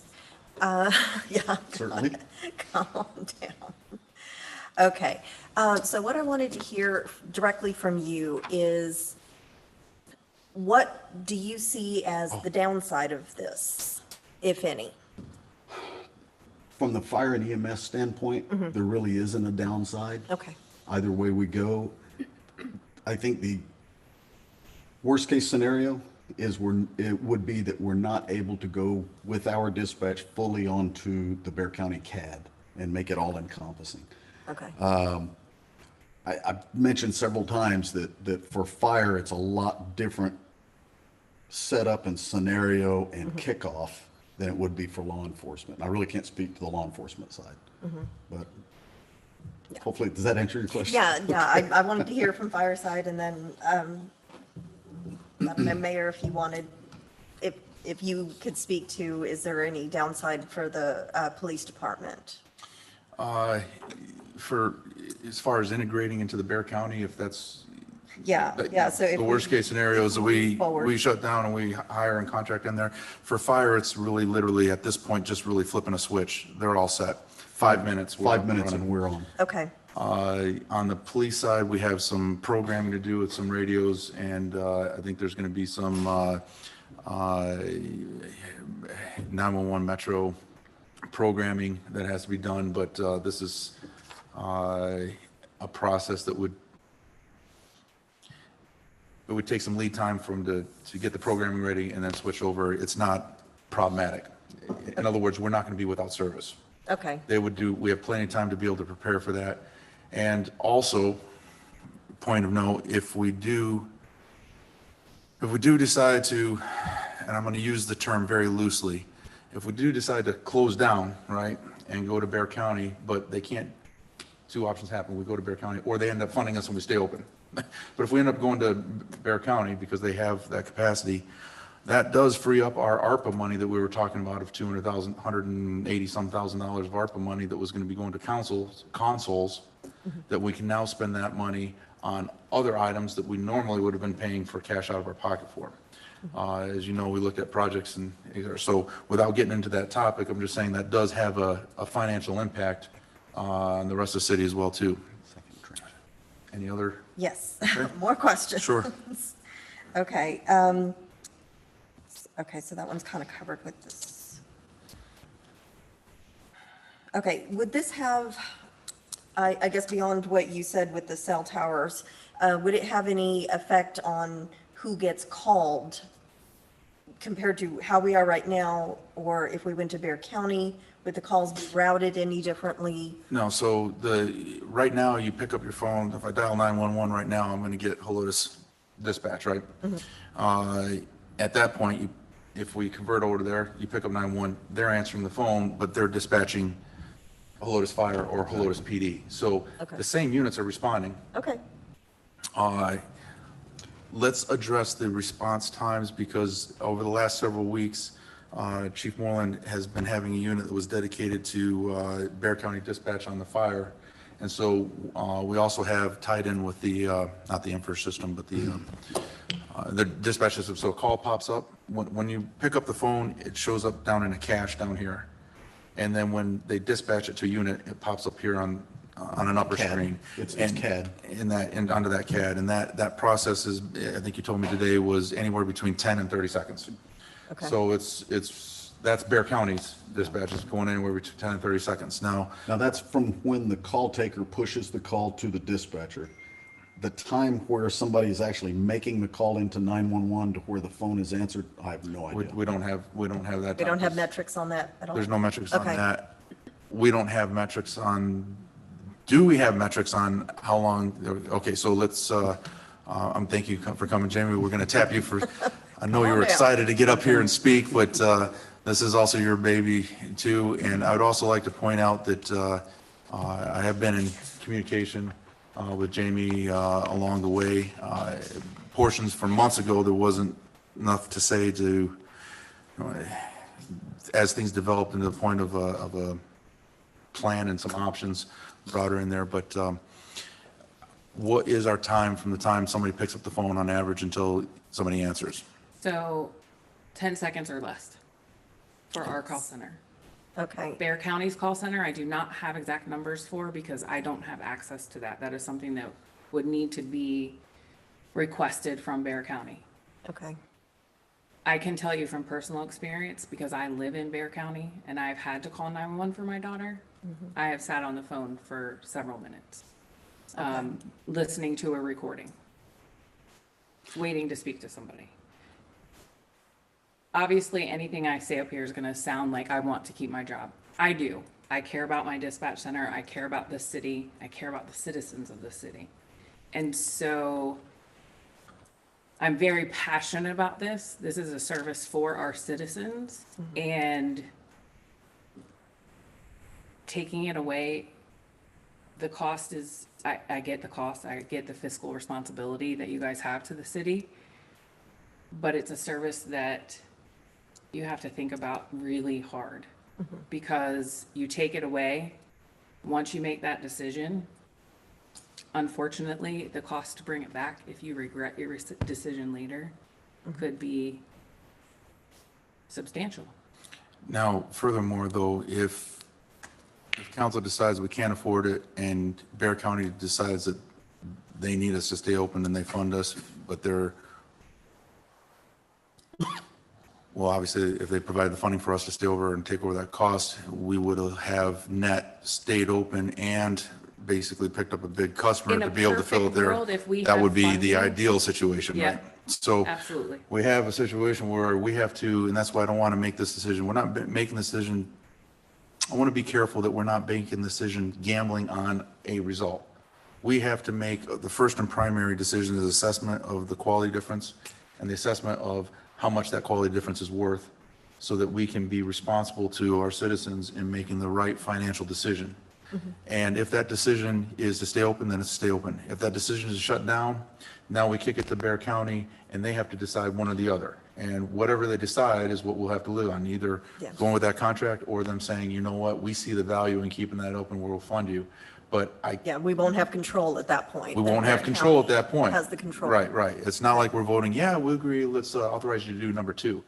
Yeah. Certainly. Calm down. Okay. So what I wanted to hear directly from you is, what do you see as the downside of this, if any? From the fire and EMS standpoint, there really isn't a downside. Okay. Either way we go. I think the worst case scenario is it would be that we're not able to go with our dispatch fully onto the Bear County CAD and make it all encompassing. Okay. I've mentioned several times that for fire, it's a lot different setup and scenario and kickoff than it would be for law enforcement. I really can't speak to the law enforcement side, but hopefully, does that answer your question? Yeah. I wanted to hear from Fireside, and then, I don't know, Mayor, if you wanted, if you could speak to, is there any downside for the police department? For, as far as integrating into the Bear County, if that's. Yeah, so if The worst case scenario is that we forward. shut down and we hire and contract in there. For fire, it's really literally at this point, just really flipping a switch. They're all set. 5 minutes. 5 minutes running. and we're on. Okay. On the police side, we have some programming to do with some radios, and I think there's going to be some 911 Metro programming that has to be done, but this is a process that would take some lead time for them to get the programming ready and then switch over. It's not problematic. In other words, we're not going to be without service. Okay. We have plenty of time to be able to prepare for that. And also, point of note, if we do decide to, and I'm going to use the term very loosely, if we do decide to close down, right, and go to Bear County, but they can't, 2 options happen. We go to Bear County, or they end up funding us and we stay open. But if we end up going to Bear County because they have that capacity, that does free up our ARPA money that we were talking about of $180,000 of ARPA money that was going to be going to consoles, that we can now spend that money on other items that we normally would have been paying for cash out of our pocket for. As you know, we looked at projects, and so without getting into that topic, I'm just saying that does have a financial impact on the rest of the city as well, too. Any other? Yes. More questions. Sure. Okay. Okay, so that one's kind of covered with this. Okay, would this have, I guess beyond what you said with the cell towers, would it have any effect on who gets called compared to how we are right now? Or if we went to Bear County, would the calls be routed any differently? No, so right now, you pick up your phone. If I dial 911 right now, I'm going to get Helotes Dispatch, right? At that point, if we convert over to there, you pick up 911, they're answering the phone, but they're dispatching Helotes Fire or Helotes PD. So the same units are responding. Okay. Let's address the response times, because over the last several weeks, Chief Moreland has been having a unit that was dedicated to Bear County Dispatch on the fire. And so we also have tied in with the, not the info system, but the dispatch system. So a call pops up. When you pick up the phone, it shows up down in a cache down here. And then when they dispatch it to a unit, it pops up here on an upper CAD. screen. It's And- CAD. and onto that CAD. And that process is, I think you told me today, was anywhere between 10 and 30 seconds. Okay. So that's Bear County's dispatches going anywhere between 10 and 30 seconds. Now, That's from when the call taker pushes the call to the dispatcher. The time where somebody is actually making the call into 911 to where the phone is answered, I have no we idea. we don't have that. We don't time. have metrics on that at all? There's no metrics on Okay. that. We don't have metrics on, do we have metrics on how long, okay, so let's, thank you for coming, Jamie. We're going to tap you for, I know you were down. excited to get up here and speak, but this is also your baby too. And I would also like to point out that I have been in communication with Jamie along the way. Portions from months ago, there wasn't enough to say to, as things developed into the point of a plan and some options brought her in there, but what is our time from the time somebody picks up the phone on average until somebody answers? So 10 seconds or less for our call center. Okay, Bear County's call center, I do not have exact numbers for because I don't have access to that. That is something that would need to be requested from Bear County. okay. I can tell you from personal experience, because I live in Bear County and I've had to call 911 for my daughter. I have sat on the phone for several minutes, listening to a recording, waiting to speak to somebody. Obviously, anything I say up here is going to sound like I want to keep my job. I do. I care about my dispatch center. I care about the city. I care about the citizens of the city. And so I'm very passionate about this. This is a service for our citizens, and taking it away, the cost is, I get the cost, I get the fiscal responsibility that you guys have to the city, but it's a service that you have to think about really hard, because you take it away, once you make that decision, unfortunately, the cost to bring it back, if you regret your decision later, could be substantial. Now, furthermore, though, if council decides we can't afford it and Bear County decides that they need us to stay open and they fund us, but they're, well, obviously, if they provide the funding for us to stay over and take over that cost, we would have net stayed open and basically picked up a big customer In a to be able to fill it perfect there. world, if we That have would be the funding- ideal situation, Yeah. right? So Absolutely. we have a situation where we have to, and that's why I don't want to make this decision. We're not making the decision. I want to be careful that we're not making the decision gambling on a result. We have to make the first and primary decision is assessment of the quality difference and the assessment of how much that quality difference is worth, so that we can be responsible to our citizens in making the right financial decision. And if that decision is to stay open, then it's stay open. If that decision is to shut down, now we kick it to Bear County and they have to decide one or the other. And whatever they decide is what we'll have to live on, either Yeah. going with that contract or them saying, you know what, we see the value in keeping that open, we'll fund you. But Yeah, we won't have control at that point. we won't have control at that point. Has the control. Right, right. It's not like we're voting, yeah, we agree, let's authorize you to do number two.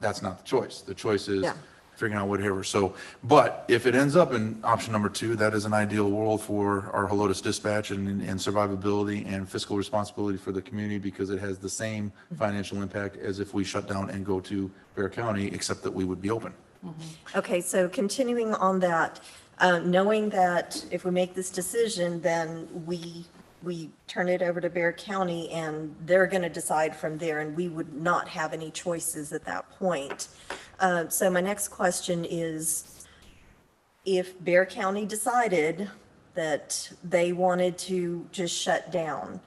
That's not the choice. The choice is Yeah. figuring out whatever. So, but if it ends up in option number two, that is an ideal world for our Helotes dispatch and survivability and fiscal responsibility for the community, because it has the same financial impact as if we shut down and go to Bear County, except that we would be open. Okay, so continuing on that, knowing that if we make this decision, then we turn it over to Bear County and they're going to decide from there, and we would not have any choices at that point. So my next question is, if Bear County decided that they wanted to just shut down,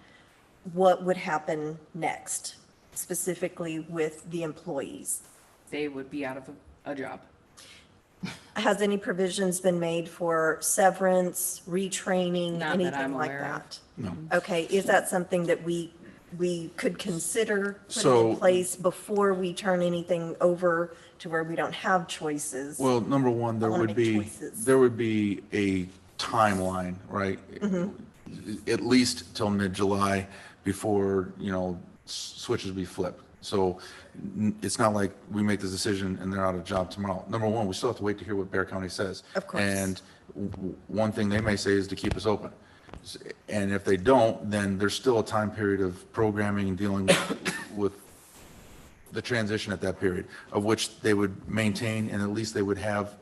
what would happen next, specifically with the employees? They would be out of a job. Has any provisions been made for severance, retraining, Not that I'm anything like aware of. that? No. Okay, is that something that we could consider putting So- in place before we turn anything over to where we don't have choices? Well, number one, I wanna make choices. there would be a timeline, right? At least till mid-July before, switches be flipped. So it's not like we make this decision and they're out of job tomorrow. Number one, we still have to wait to hear what Bear County says. Of course. And one thing they may say is to keep us open. And if they don't, then there's still a time period of programming and dealing with the transition at that period, of which they would maintain, and at least they would have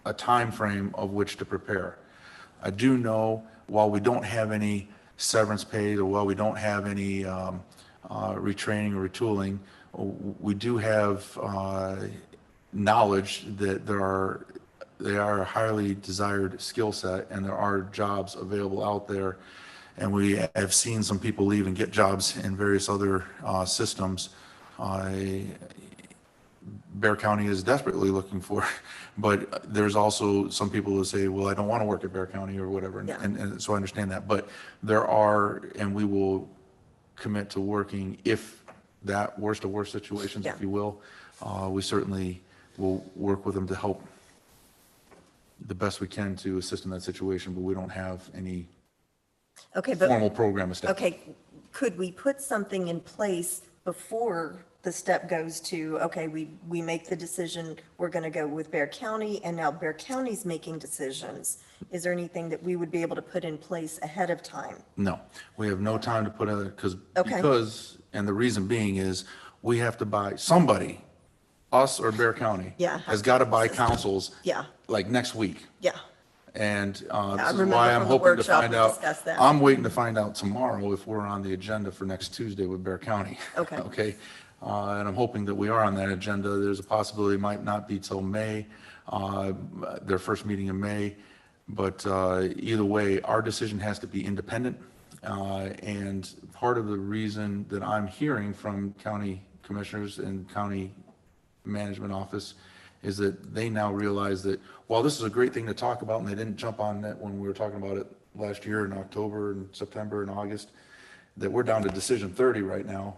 a time frame of which to prepare. I do know, while we don't have any severance paid, or while we don't have any retraining or retooling, we do have knowledge that they are a highly desired skill set, and there are jobs available out there. And we have seen some people leave and get jobs in various other systems. Bear County is desperately looking for, but there's also some people who say, well, I don't want to work at Bear County or whatever. Yeah. And so I understand that, but there are, and we will commit to working if that worst of worst situations, if Yeah. you will. We certainly will work with them to help the best we can to assist in that situation, but we don't have any Okay, but, formal program established. okay, could we put something in place before the step goes to, okay, we make the decision, we're going to go with Bear County, and now Bear County's making decisions? Is there anything that we would be able to put in place ahead of time? No, we have no time to put a, Okay. because, and the reason being is, we have to buy, somebody, us or Bear County, Yeah. has got to buy councils, Yeah, like next week. yeah. And this I is remember why I'm from the hoping to workshop find we out. discussed that. I'm waiting to find out tomorrow if we're on the agenda for next Tuesday with Bear County. Okay. Okay, and I'm hoping that we are on that agenda. There's a possibility it might not be till May, their first meeting in May. But either way, our decision has to be independent. And part of the reason that I'm hearing from county commissioners and county management office is that they now realize that while this is a great thing to talk about, and they didn't jump on that when we were talking about it last year in October and September and August, that we're down to decision 30 right now.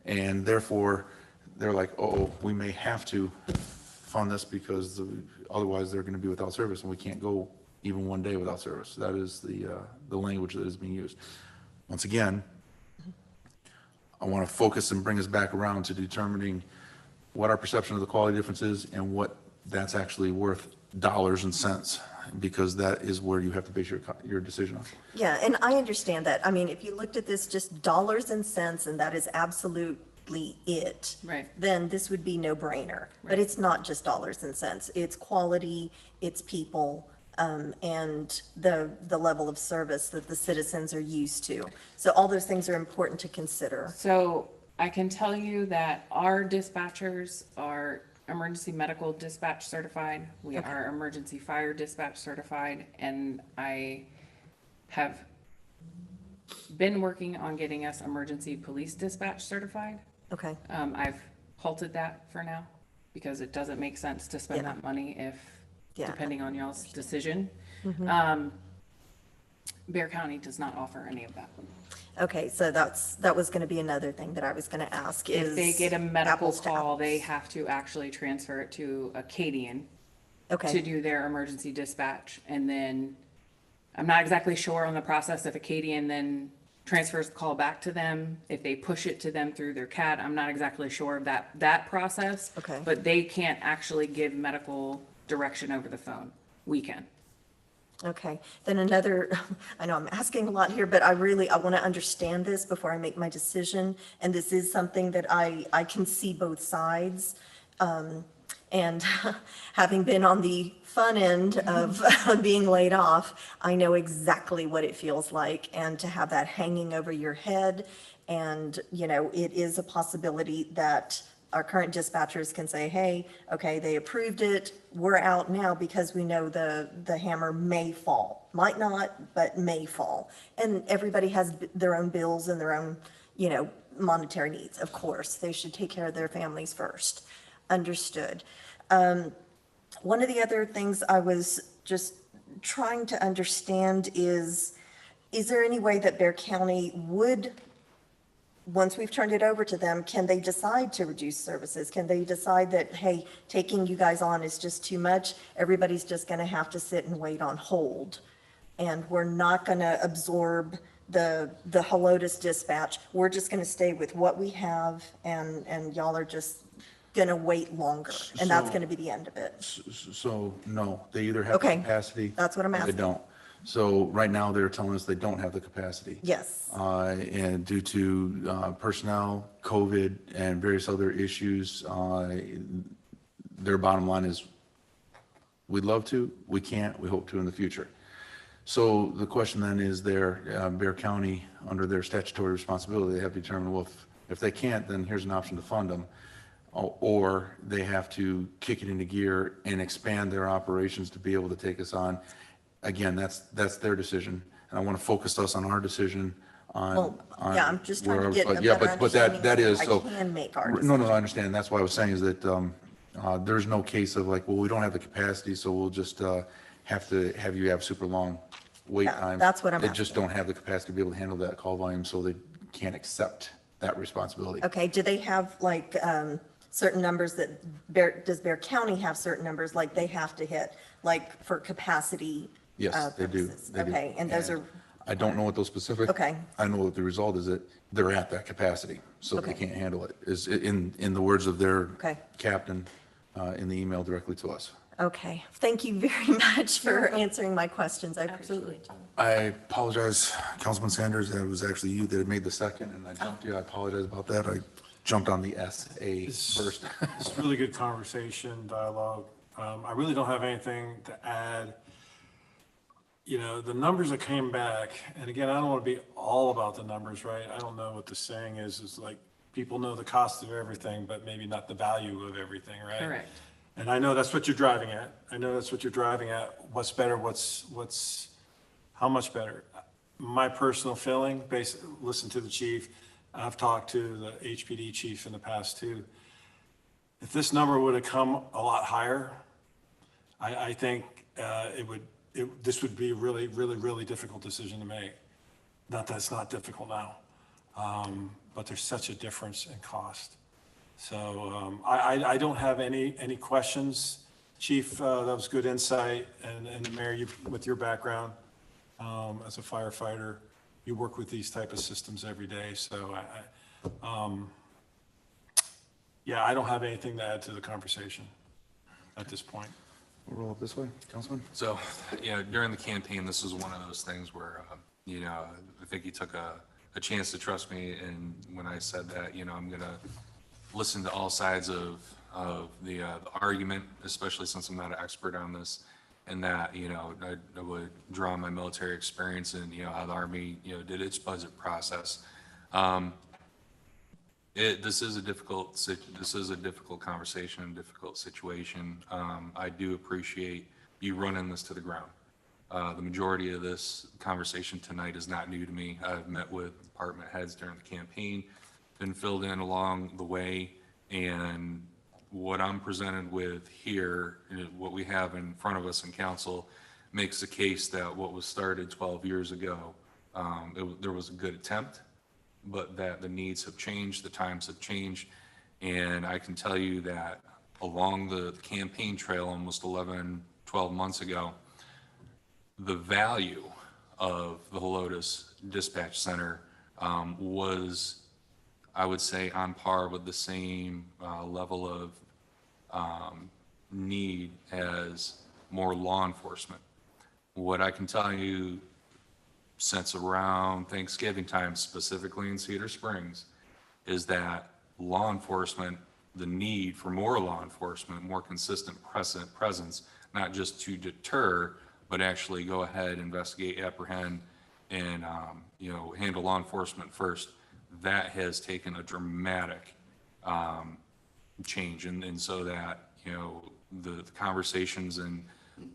And therefore, they're like, oh, we may have to fund this because otherwise they're going to be without service, and we can't go even one day without service. That is the language that is being used. Once again, I want to focus and bring us back around to determining what our perception of the quality difference is and what that's actually worth, dollars and cents, because that is where you have to base your decision on. Yeah, and I understand that. I mean, if you looked at this just dollars and cents, and that is absolutely it. Right. Then this would be no brainer. But Right. it's not just dollars and cents. It's quality, it's people, and the level of service that the citizens are used to. So all those things are important to consider. So I can tell you that our dispatchers are emergency medical dispatch certified. We are emergency fire dispatch certified, and I have been working on getting us emergency police dispatch certified. Okay, I've halted that for now because it doesn't make sense to spend Yeah. that money if, Yeah. depending on y'all's decision. Bear County does not offer any of that. okay, so that was going to be another thing that I was going to ask is. If they get a medical apples to call, apples. they have to actually transfer it to Acadian to Okay, do their emergency dispatch. And then, I'm not exactly sure on the process if Acadian then transfers the call back to them, if they push it to them through their CAD. I'm not exactly sure of that process. Okay. But they can't actually give medical direction over the phone. We can. okay. Then another, I know I'm asking a lot here, but I want to understand this before I make my decision. And this is something that I can see both sides. And having been on the fun end of being laid off, I know exactly what it feels like, and to have that hanging over your head. And, it is a possibility that our current dispatchers can say, hey, okay, they approved it, we're out now because we know the hammer may fall. Might not, but may fall. And everybody has their own bills and their own, monetary needs. Of course, they should take care of their families first. Understood. One of the other things I was just trying to understand is there any way that Bear County would, once we've turned it over to them, can they decide to reduce services? Can they decide that, hey, taking you guys on is just too much? Everybody's just going to have to sit and wait on hold. And we're not going to absorb the Helotes dispatch, we're just going to stay with what we have and y'all are just going to wait longer. And that's So- going to be the end of it. So, no, they either have the Okay, capacity. that's what I'm or asking. They don't. So right now, they're telling us they don't have the capacity. Yes. And due to personnel, COVID, and various other issues, their bottom line is, we'd love to, we can't, we hope to in the future. So the question then is Bear County, under their statutory responsibility, they have to determine, well, if they can't, then here's an option to fund them. Or they have to kick it into gear and expand their operations to be able to take us on. Again, that's their decision. And I want to focus us on our decision on. Well, yeah, I'm just trying to where- get a but yeah, better but that understanding is, so so. I can make our No, decision. I understand. That's why I was saying is that there's no case of like, well, we don't have the capacity, so we'll just have to have you have super long wait Yeah, times. that's what I'm They just asking. don't have the capacity to be able to handle that call volume, so they can't accept that responsibility. Okay, do they have like certain numbers that does Bear County have certain numbers like they have to hit, like for capacity? Yes, they do. purposes? They do. Okay, and those are, I don't know what those specific. Okay. I know what the result is that they're at that capacity, so they Okay. can't handle it, is in the words of their Okay. captain in the email directly to us. okay. Thank you very much for answering my questions. I appreciate it. I apologize, Councilman Sanders, it was actually you that had made the second, and I jumped you. I apologize about that. I jumped on the SA first. It's really good conversation, dialogue. I really don't have anything to add. You know, the numbers that came back, and again, I don't want to be all about the numbers, right? I don't know what the saying is like, people know the cost of everything, but maybe not the value of everything, right? Correct. And I know that's what you're driving at. I know that's what you're driving at. What's better, how much better? My personal feeling, listen to the chief, I've talked to the HPD chief in the past too. If this number would have come a lot higher, I think this would be a really, really, really difficult decision to make. Not that it's not difficult now, but there's such a difference in cost. So I don't have any questions. Chief, that was good insight. And the mayor, with your background as a firefighter, you work with these type of systems every day. So yeah, I don't have anything to add to the conversation at this point. We'll roll up this way, Councilman. So, you know, during the campaign, this was one of those things where, you know, I think he took a chance to trust me. And when I said that, you know, I'm going to listen to all sides of the argument, especially since I'm not an expert on this, and that, you know, I would draw on my military experience and, you know, how the Army, you know, did its budget process. This is a difficult conversation, difficult situation. I do appreciate you running this to the ground. The majority of this conversation tonight is not new to me. I've met with department heads during the campaign, been filled in along the way, and what I'm presented with here, what we have in front of us in council, makes the case that what was started 12 years ago, there was a good attempt, but that the needs have changed, the times have changed, and I can tell you that along the campaign trail almost 11, 12 months ago, the value of the Helotes Dispatch Center was, I would say, on par with the same level of need as more law enforcement. What I can tell you, since around Thanksgiving time, specifically in Cedar Springs, is that law enforcement, the need for more law enforcement, more consistent presence, not just to deter, but actually go ahead, investigate, apprehend, and you know, handle law enforcement first. That has taken a dramatic change, and so that, you know, the conversations and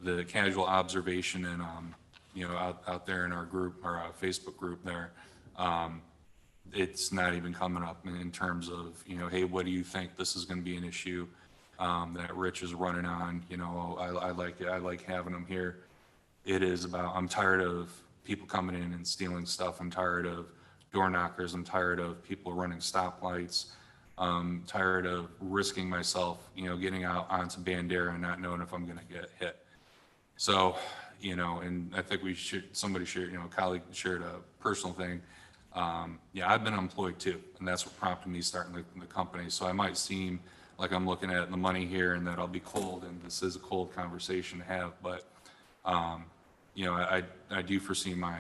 the casual observation and you know, out there in our group, our Facebook group there, it's not even coming up in terms of, you know, hey, what do you think this is going to be an issue that Rich is running on? You know, I like having them here. It is about, I'm tired of people coming in and stealing stuff. I'm tired of door knockers. I'm tired of people running stoplights. I'm tired of risking myself, you know, getting out onto Bandera and not knowing if I'm going to get hit. So, you know, and I think somebody shared, you know, a colleague shared a personal thing. Yeah, I've been employed too, and that's what prompted me starting the company. So I might seem like I'm looking at the money here and that I'll be cold, and this is a cold conversation to have, but, you know, I do foresee my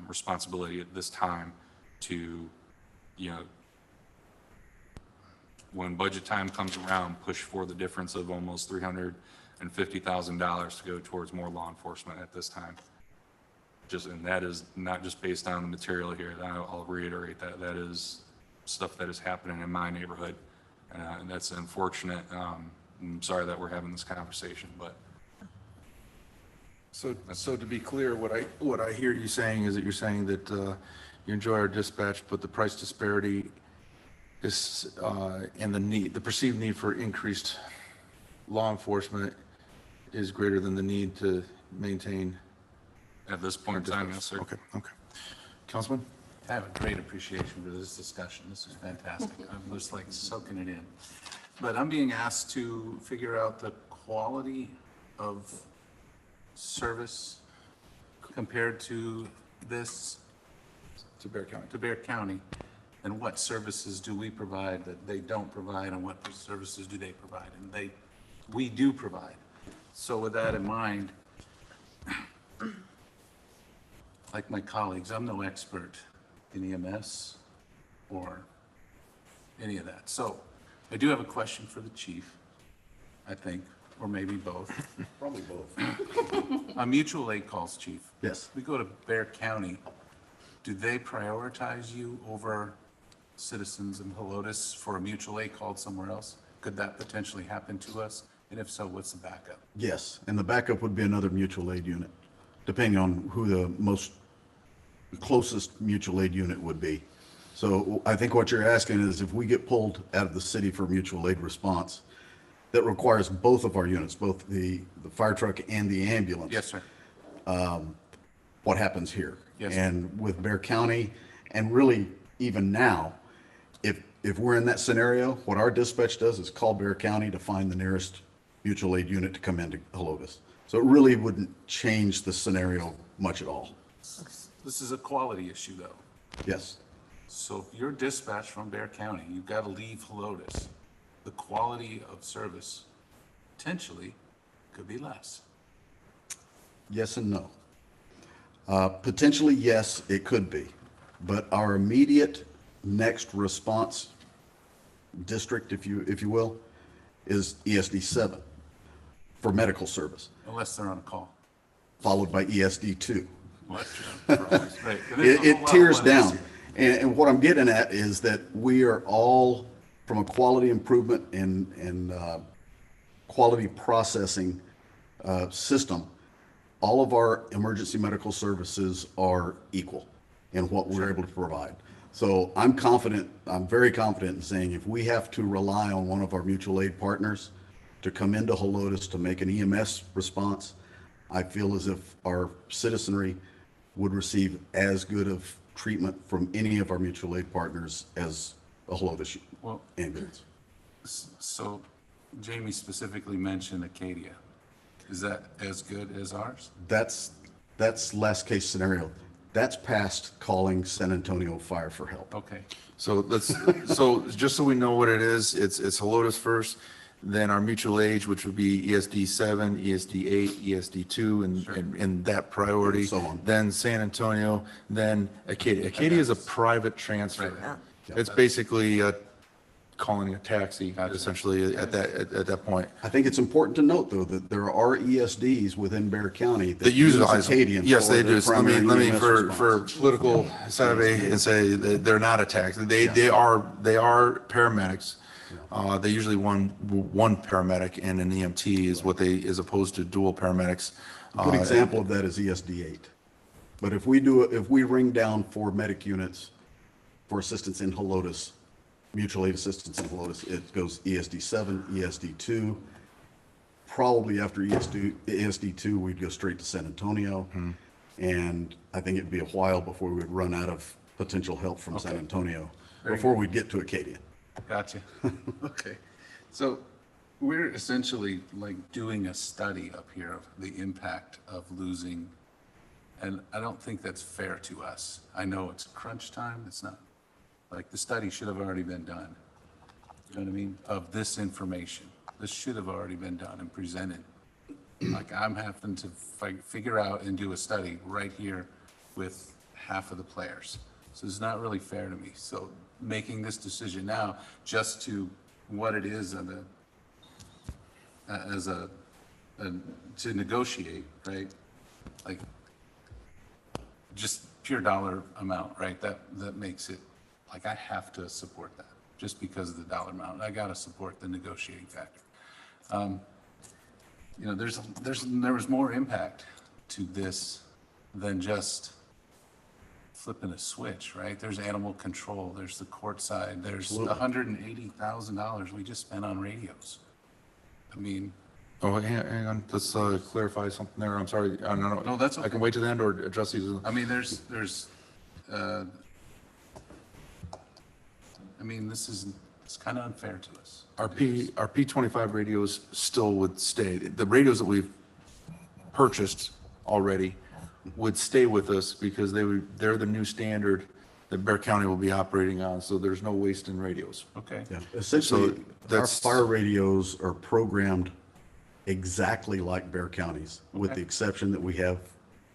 responsibility at this time to, you know, when budget time comes around, push for the difference of almost $350,000 to go towards more law enforcement at this time. And that is not just based on the material here. I'll reiterate that is stuff that is happening in my neighborhood, and that's unfortunate. I'm sorry that we're having this conversation, but. So to be clear, what I hear you saying is that you're saying that you enjoy our dispatch, but the price disparity is, and the perceived need for increased law enforcement is greater than the need to maintain. At this point in time, yes, sir. Okay. Councilman? I have a great appreciation for this discussion. This is fantastic. I'm just like soaking it in. But I'm being asked to figure out the quality of service compared to this, To Bear County. to Bear County, and what services do we provide that they don't provide, and what services do they provide? And we do provide. So with that in mind, like my colleagues, I'm no expert in EMS or any of that. So I do have a question for the chief, I think, or maybe both. Probably both. On mutual aid calls, chief. Yes. We go to Bear County. Do they prioritize you over citizens in Helotes for a mutual aid called somewhere else? Could that potentially happen to us? And if so, what's the backup? Yes, and the backup would be another mutual aid unit, depending on who the closest mutual aid unit would be. So I think what you're asking is if we get pulled out of the city for mutual aid response, that requires both of our units, both the fire truck and the ambulance. Yes, sir. What happens here? Yes, sir. And with Bear County, and really even now, if we're in that scenario, what our dispatch does is call Bear County to find the nearest mutual aid unit to come into Helotes. So it really wouldn't change the scenario much at all. This is a quality issue, though. Yes. So if you're dispatched from Bear County, you've got to leave Helotes, the quality of service potentially could be less. Yes and no. Potentially, yes, it could be. But our immediate next response district, if you will, is ESD 7 for medical service, Unless they're on a call. followed by ESD 2. Right. And there's a whole It lot of tears what down. is- And what I'm getting at is that we are all, from a quality improvement and quality processing system, all of our emergency medical services are equal in what we're able to provide. So I'm very confident in saying if we have to rely on one of our mutual aid partners to come into Helotes to make an EMS response, I feel as if our citizenry would receive as good of treatment from any of our mutual aid partners as a Helotes Well, ambulance. so Jamie specifically mentioned Acadia. Is that as good as ours? That's last case scenario. That's past calling San Antonio Fire for help. Okay. So just so we know what it is, it's Helotes first, then our mutual aid, which would be ESD 7, ESD 8, ESD 2, and that priority. And so on. Then San Antonio, then Acadia. Acadia is a private transfer. Right. It's basically calling a taxi, essentially, at that point. I think it's important to note, though, that there are ESDs within Bear County That utilize them. Acadian. Yes, for they their do. So let me, primary EMS for response. political savvy and say that they're not a tax. They are paramedics. They usually one paramedic and an EMT is what as opposed to dual paramedics. A good example of that is ESD 8. But if we ring down 4 medic units for assistance in Helotes, mutual aid assistance in Helotes, it goes ESD 7, ESD 2. Probably after ESD 2, we'd go straight to San Antonio. And I think it'd be a while before we would run out of potential help from San Antonio before we'd get to Acadia. Gotcha. Okay. So we're essentially like doing a study up here of the impact of losing, and I don't think that's fair to us. I know it's crunch time, it's not, like, the study should have already been done. You know what I mean? Of this information. This should have already been done and presented. Like, I'm having to figure out and do a study right here with half of the players. So it's not really fair to me. So making this decision now, just to what it is to negotiate, right? Like, just pure dollar amount, right? That makes it, like, I have to support that just because of the dollar amount. I gotta support the negotiating factor. You know, there was more impact to this than just flipping a switch, right? There's animal control, there's the court side, there's $180,000 we just spent on radios. I mean. Oh, hang on, let's clarify something there. I'm sorry. I don't know. No, that's I okay. can wait to the end or address these. I mean, it's kind of unfair to us. Our P25 radios still would stay. The radios that we've purchased already would stay with us because they're the new standard that Bear County will be operating on, so there's no waste in radios. Okay. Yeah, essentially, our that's- fire radios are programmed exactly like Bear County's, with the exception that we have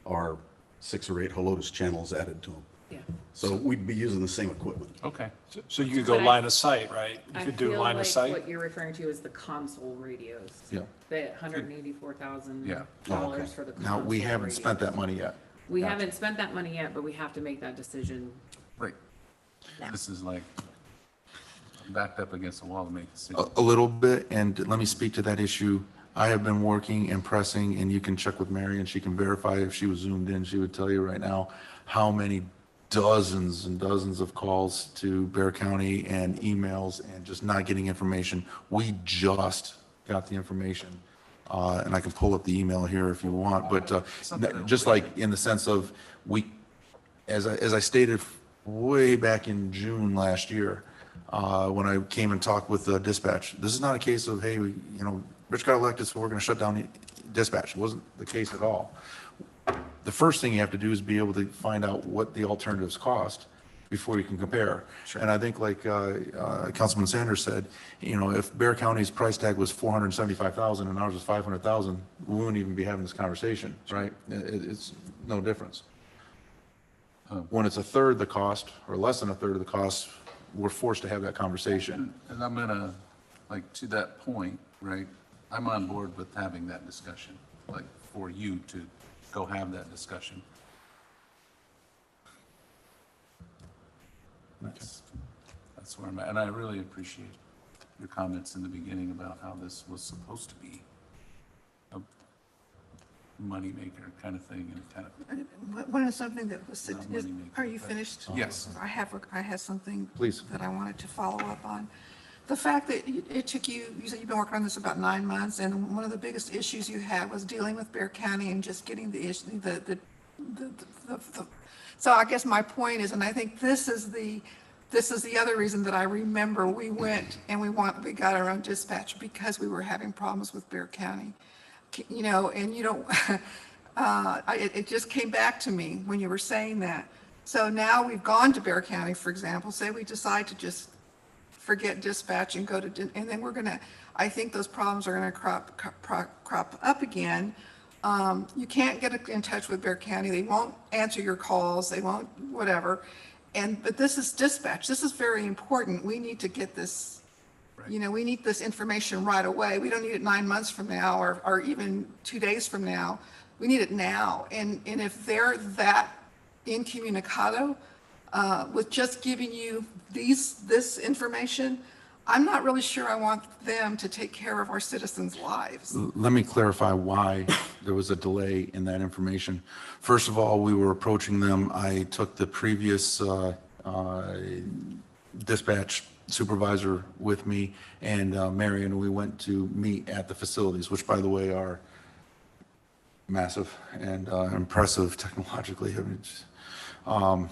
our 6 or 8 Helotes channels added to them. Yeah. So we'd be using the same equipment. Okay, so you could go But I- line of sight, right? You I could do feel line of like sight? what you're referring to is the console radios. Yeah. The $184,000 Yeah. Oh, okay. for the console Now, we haven't radios. spent that money yet. We haven't spent that money yet, but we have to make that decision. Right. This is like, I'm backed up against the wall to make a decision. A little bit, and let me speak to that issue. I have been working and pressing, and you can check with Mary, and she can verify if she was zoomed in, she would tell you right now how many dozens and dozens of calls to Bear County and emails and just not getting information. We just got the information, and I can pull up the email here if you want, but just like in the sense of as I stated way back in June last year, when I came and talked with dispatch, this is not a case of, hey, Rich got elected, so we're going to shut down dispatch. It wasn't the case at all. The first thing you have to do is be able to find out what the alternatives cost before you can compare. And I think like Councilman Sanders said, if Bear County's price tag was $475,000 and ours was $500,000, we wouldn't even be having this conversation, right? It's no difference. When it's a third the cost or less than a third of the cost, we're forced to have that conversation. And I'm gonna, like, to that point, right, I'm on board with having that discussion, like, for you to go have that discussion. That's where I'm at, and I really appreciate your comments in the beginning about how this was supposed to be a moneymaker kind of thing, and kind of, One of something that was, Not money maker, are you but- finished? Yes. I have something. Please. That I wanted to follow up on. The fact that it took you said you've been working on this about 9 months, and one of the biggest issues you had was dealing with Bear County and just getting the issue, so I guess my point is, and I think this is the other reason that I remember we went and we got our own dispatch because we were having problems with Bear County. And it just came back to me when you were saying that. So now we've gone to Bear County, for example, say we decide to just forget dispatch and and then I think those problems are gonna crop up again. You can't get in touch with Bear County. They won't answer your calls. They won't, whatever. But this is dispatch. This is very important. We need to get this, we need this information right away. We don't need it 9 months from now or even 2 days from now. We need it now. And if they're that incommunicado with just giving you this information, I'm not really sure I want them to take care of our citizens' lives. Let me clarify why there was a delay in that information. First of all, we were approaching them. I took the previous dispatch supervisor with me and Marion. We went to meet at the facilities, which, by the way, are massive and impressive technologically. The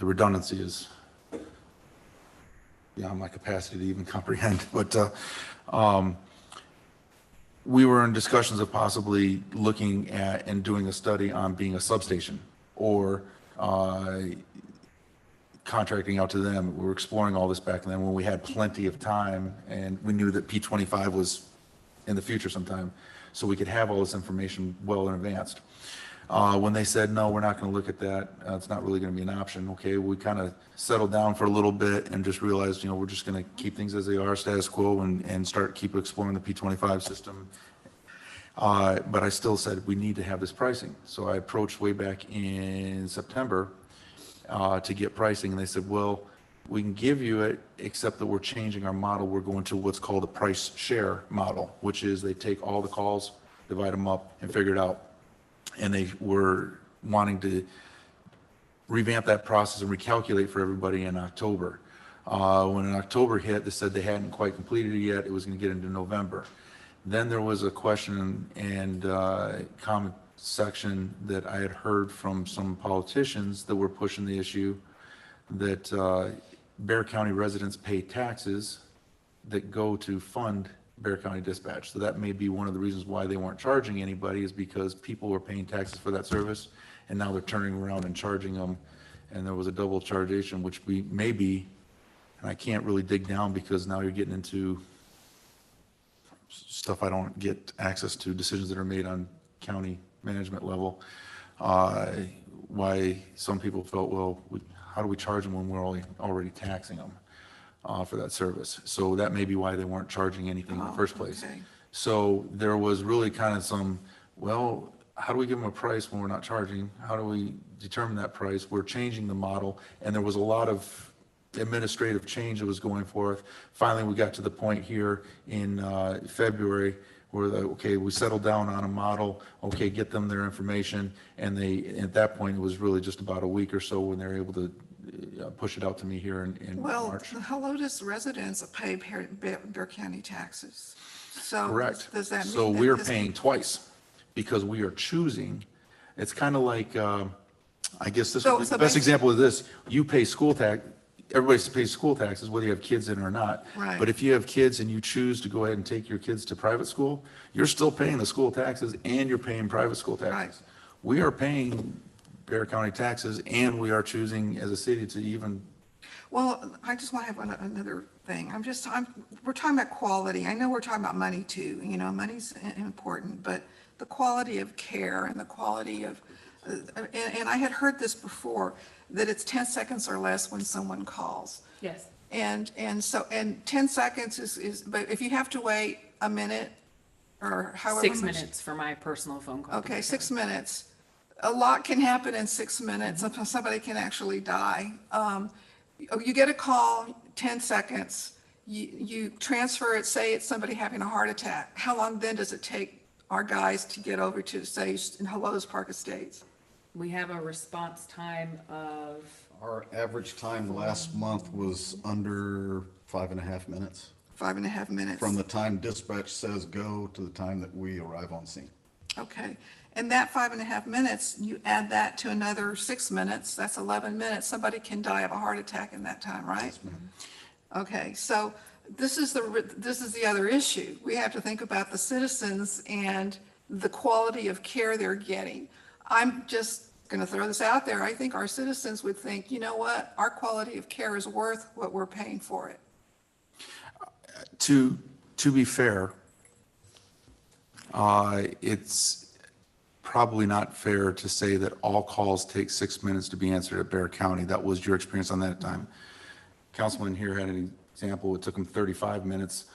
redundancy is beyond my capacity to even comprehend. But we were in discussions of possibly looking at and doing a study on being a substation or contracting out to them. We were exploring all this back then when we had plenty of time and we knew that P25 was in the future sometime, so we could have all this information well in advance. When they said, no, we're not going to look at that, it's not really going to be an option, okay, we kind of settled down for a little bit and just realized, we're just going to keep things as they are, status quo, and keep exploring the P25 system. But I still said, we need to have this pricing. So I approached way back in September to get pricing, and they said, well, we can give you it, except that we're changing our model. We're going to what's called a price share model, which is they take all the calls, divide them up, and figure it out. And they were wanting to revamp that process and recalculate for everybody in October. When in October hit, they said they hadn't quite completed it yet. It was going to get into November. Then there was a question and comment section that I had heard from some politicians that were pushing the issue that Bear County residents pay taxes that go to fund Bear County Dispatch. So that may be one of the reasons why they weren't charging anybody, is because people were paying taxes for that service, and now they're turning around and charging them. And there was a double chargeation, which we may be, and I can't really dig down because now you're getting into stuff I don't get access to, decisions that are made on county management level. Why some people felt, well, how do we charge them when we're already taxing them for that service? So that may be why they weren't charging anything in the first place. Okay. So there was really kind of some, well, how do we give them a price when we're not charging? How do we determine that price? We're changing the model, and there was a lot of administrative change that was going forth. Finally, we got to the point here in February where we settled down on a model, get them their information, and at that point, it was really just about a week or so when they were able to push it out to me here in Well, March. the Helotes residents pay Bear County taxes. So Correct. does that mean? So that we are this- paying twice because we are choosing. It's kind of like, I guess this, So the best basically- example of this, you pay school tax, everybody pays school taxes, whether you have kids in or not. Right. But if you have kids and you choose to go ahead and take your kids to private school, you're still paying the school taxes and you're paying private school taxes. Right. We are paying Bear County taxes, and we are choosing as a city to even, Well, I just want to have another thing. We're talking about quality. I know we're talking about money too, money's important, but the quality of care and the quality of, and I had heard this before, that it's 10 seconds or less when someone calls. Yes. And 10 seconds is, but if you have to wait a minute or however. 6 much- minutes for my personal phone call. Okay, 6 minutes. A lot can happen in 6 minutes. Sometimes somebody can actually die. You get a call, 10 seconds, you transfer it, say it's somebody having a heart attack. How long then does it take our guys to get over to, say, in Helotes Park Estates? We have a response time of, Our average time last month was under 5.5 minutes. 5.5 minutes? From the time dispatch says go to the time that we arrive on scene. Okay, and that 5.5 minutes, you add that to another 6 minutes, that's 11 minutes. Somebody can die of a heart attack in that time, right? Okay, so this is the other issue. We have to think about the citizens and the quality of care they're getting. I'm just going to throw this out there. I think our citizens would think, you know what, our quality of care is worth what we're paying for it. to be fair, it's probably not fair to say that all calls take 6 minutes to be answered at Bear County. That was your experience on that time. Councilman here had an example, it took him 35 minutes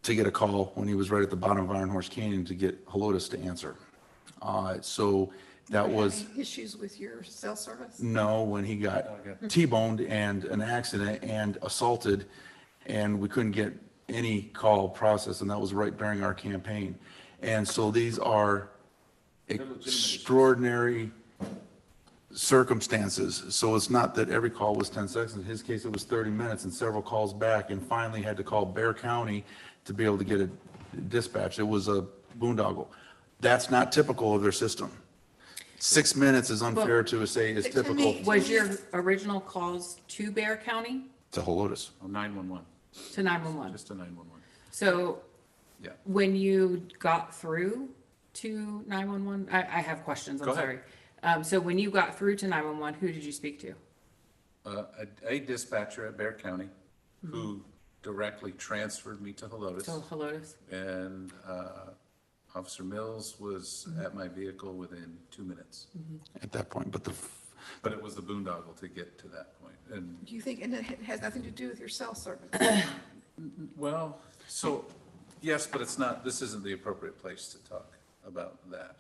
to get a call when he was right at the bottom of Iron Horse Canyon to get Helotes to answer. So that was, Any issues with your cell service? no, when he got T-boned and an accident and assaulted, and we couldn't get any call processed, and that was right during our campaign. And so these are extraordinary circumstances. So it's not that every call was 10 seconds. In his case, it was 30 minutes and several calls back, and finally had to call Bear County to be able to get a dispatch. It was a boondoggle. That's not typical of their system. 6 minutes is unfair to say is To me- typical was your original calls to Bear County, to Helotes. Oh, 911, to 911? just a 911. So Yeah. When you got through to 911, I have questions, I'm Go ahead. sorry. So when you got through to 911, who did you speak to? A dispatcher at Bear County who directly transferred me to Helotes. So Helotes? And Officer Mills was at my vehicle within 2 minutes. At that point, But it was the boondoggle to get to that point. And, Do you think, and it has nothing to do with your cell service? well, so, yes, but it's not, this isn't the appropriate place to talk about that.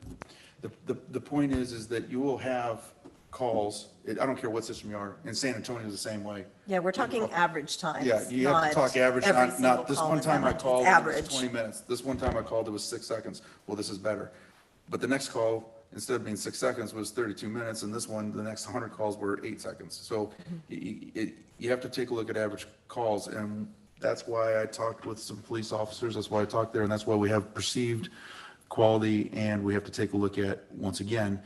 the point is that you will have calls, I don't care what system you are, in San Antonio is the same way. Yeah, we're talking average times. Yeah, you have to talk average, every not single this call one is time I average. It's called, it was average. 20 minutes. This one time I called, it was 6 seconds. Well, this is better. But the next call, instead of being 6 seconds, was 32 minutes, and this one, the next 100 calls were 8 seconds. So you have to take a look at average calls, and that's why I talked with some police officers, that's why I talked there, and that's why we have perceived quality, and we have to take a look at, once again,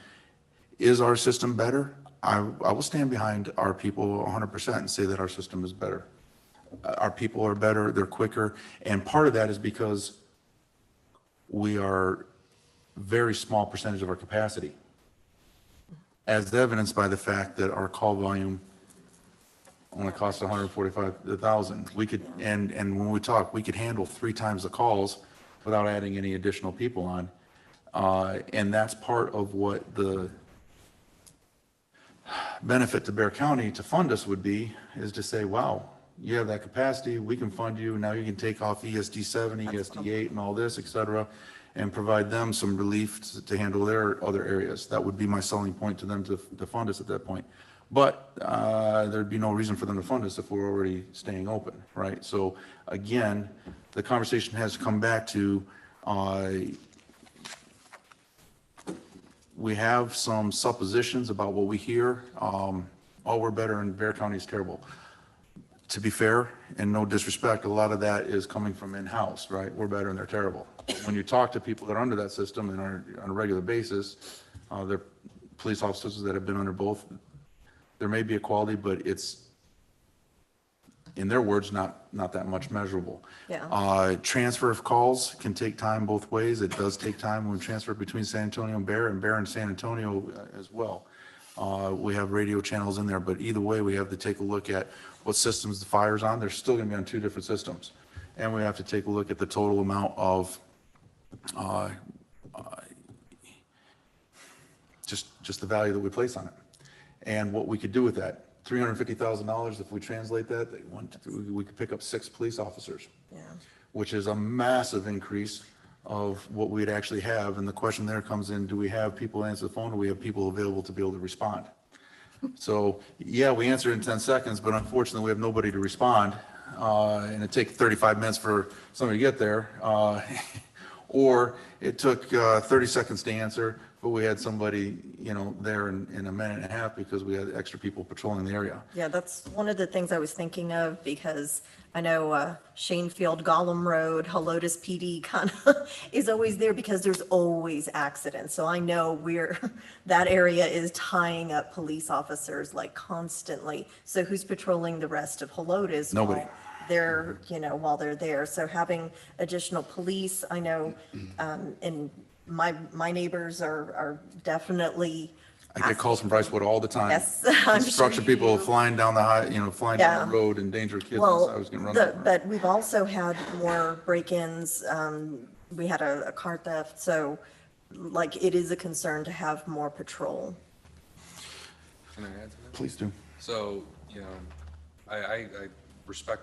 is our system better? I will stand behind our people 100% and say that our system is better. Our people are better, they're quicker, and part of that is because we are very small percentage of our capacity, as evidenced by the fact that our call volume only costs 145,000. We could, and when we talk, we could handle 3 times the calls without adding any additional people on. And that's part of what the benefit to Bear County to fund us would be, is to say, wow, you have that capacity, we can fund you, now you can take off ESD 7, ESD 8 and all this, et cetera, and provide them some relief to handle their other areas. That would be my selling point to them to fund us at that point. But there'd be no reason for them to fund us if we're already staying open, right? So again, the conversation has come back to, we have some suppositions about what we hear. Oh, we're better and Bear County is terrible. To be fair, and no disrespect, a lot of that is coming from in-house, right? We're better and they're terrible. When you talk to people that are under that system and are on a regular basis, they're police officers that have been under both. There may be equality, but it's, in their words, not that much measurable. Yeah. Transfer of calls can take time both ways. It does take time when transfer between San Antonio and Bear and San Antonio as well. We have radio channels in there, but either way, we have to take a look at what systems the fire's on. They're still gonna be on 2 different systems. And we have to take a look at the total amount of, just the value that we place on it. And what we could do with that. $350,000, if we translate that, we could pick up 6 police officers. Yeah. Which is a massive increase of what we'd actually have. And the question there comes in, do we have people answer the phone, or do we have people available to be able to respond? So, yeah, we answer in 10 seconds, but unfortunately, we have nobody to respond. And it takes 35 minutes for somebody to get there. Or it took 30 seconds to answer, but we had somebody, there in a minute and a half because we had extra people patrolling the area. Yeah, that's one of the things I was thinking of, because I know Shanefield, Gollum Road, Helotes PD kind of is always there because there's always accidents. So I know that area is tying up police officers like constantly. So who's patrolling the rest of Helotes? Nobody. While they're there. So having additional police, I know, and my neighbors are definitely. I get calls from Brycewood all the time. Yes, I'm sure Construction you people do. flying down flying down the road, endanger kids. Well, I was getting run over. but we've also had more break-ins. We had a car theft, so like it is a concern to have more patrol. Can I add to that? Please do. So, I respect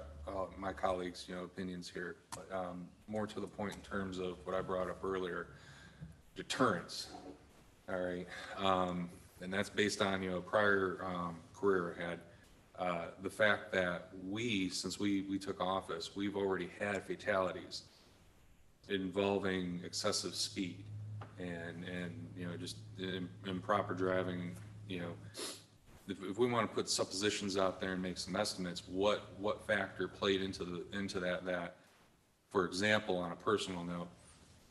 my colleagues', opinions here, but more to the point in terms of what I brought up earlier, deterrence. All right. And that's based on, prior career I had. The fact that since we took office, we've already had fatalities involving excessive speed and just improper driving, If we want to put suppositions out there and make some estimates, what factor played into that, for example, on a personal note,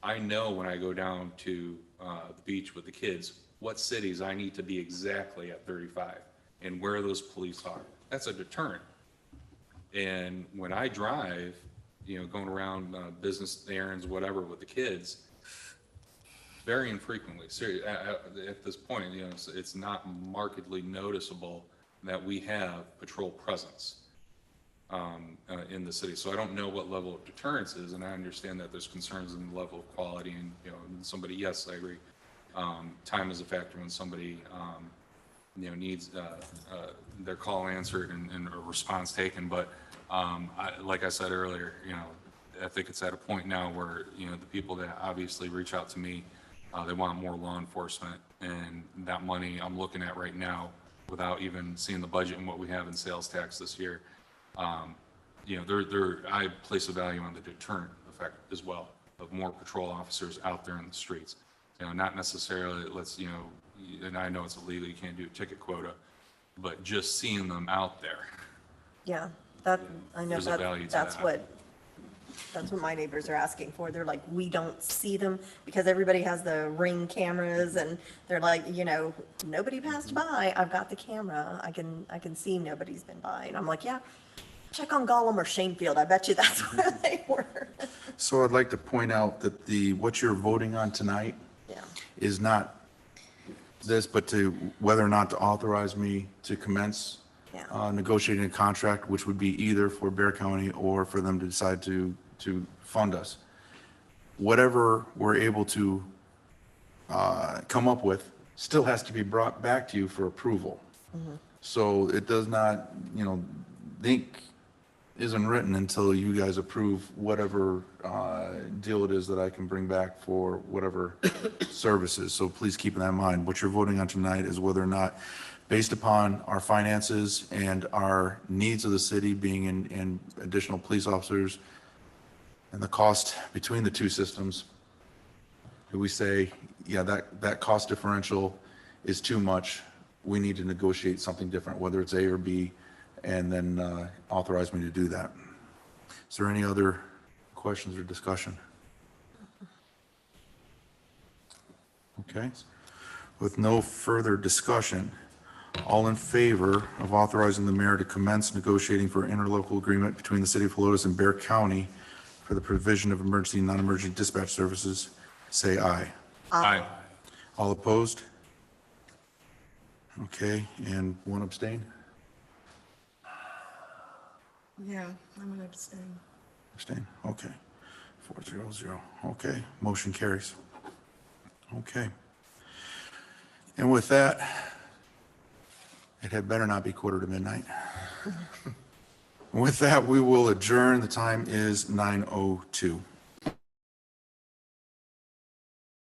I know when I go down to the beach with the kids, what cities I need to be exactly at 35 and where those police are. That's a deterrent. And when I drive going around business errands, whatever, with the kids, very infrequently. At this point, it's not markedly noticeable that we have patrol presence in the city. So I don't know what level of deterrence is, and I understand that there's concerns in the level of quality, and somebody, yes, I agree. Time is a factor when somebody needs their call answered and a response taken. But like I said earlier, I think it's at a point now where the people that obviously reach out to me, they want more law enforcement, and that money I'm looking at right now, without even seeing the budget and what we have in sales tax this year. I place a value on the deterrent effect as well, of more patrol officers out there in the streets. Not necessarily and I know it's illegal, you can't do a ticket quota, but just seeing them out there. Yeah, I know There's a value to that's that. that's what my neighbors are asking for. They're like, we don't see them because everybody has the Ring cameras, and they're like, nobody passed by. I've got the camera. I can see nobody's been by. And I'm like, yeah, check on Gollum or Shanefield. I bet you that's where they were. So I'd like to point out that what you're voting on tonight Yeah. is not this, but to whether or not to authorize me to commence Yeah. negotiating a contract, which would be either for Bear County or for them to decide to fund us. Whatever we're able to come up with still has to be brought back to you for approval. So it does not, the ink isn't written until you guys approve whatever deal it is that I can bring back for whatever services. So please keep that in mind. What you're voting on tonight is whether or not, based upon our finances and our needs of the city being in additional police officers and the cost between the two systems, do we say, yeah, that cost differential is too much. We need to negotiate something different, whether it's A or B, and then authorize me to do that. Is there any other questions or discussion? Okay. With no further discussion, all in favor of authorizing the mayor to commence negotiating for an interlocal agreement between the city of Helotes and Bear County for the provision of emergency and non-emergency dispatch services, say aye. Aye. All opposed? Okay, and one abstain? Yeah, I'm going to abstain. Abstain, okay. 4-0-0, okay, motion carries. Okay. And with that, it had better not be 1:45. With that, we will adjourn. The time is 9:02.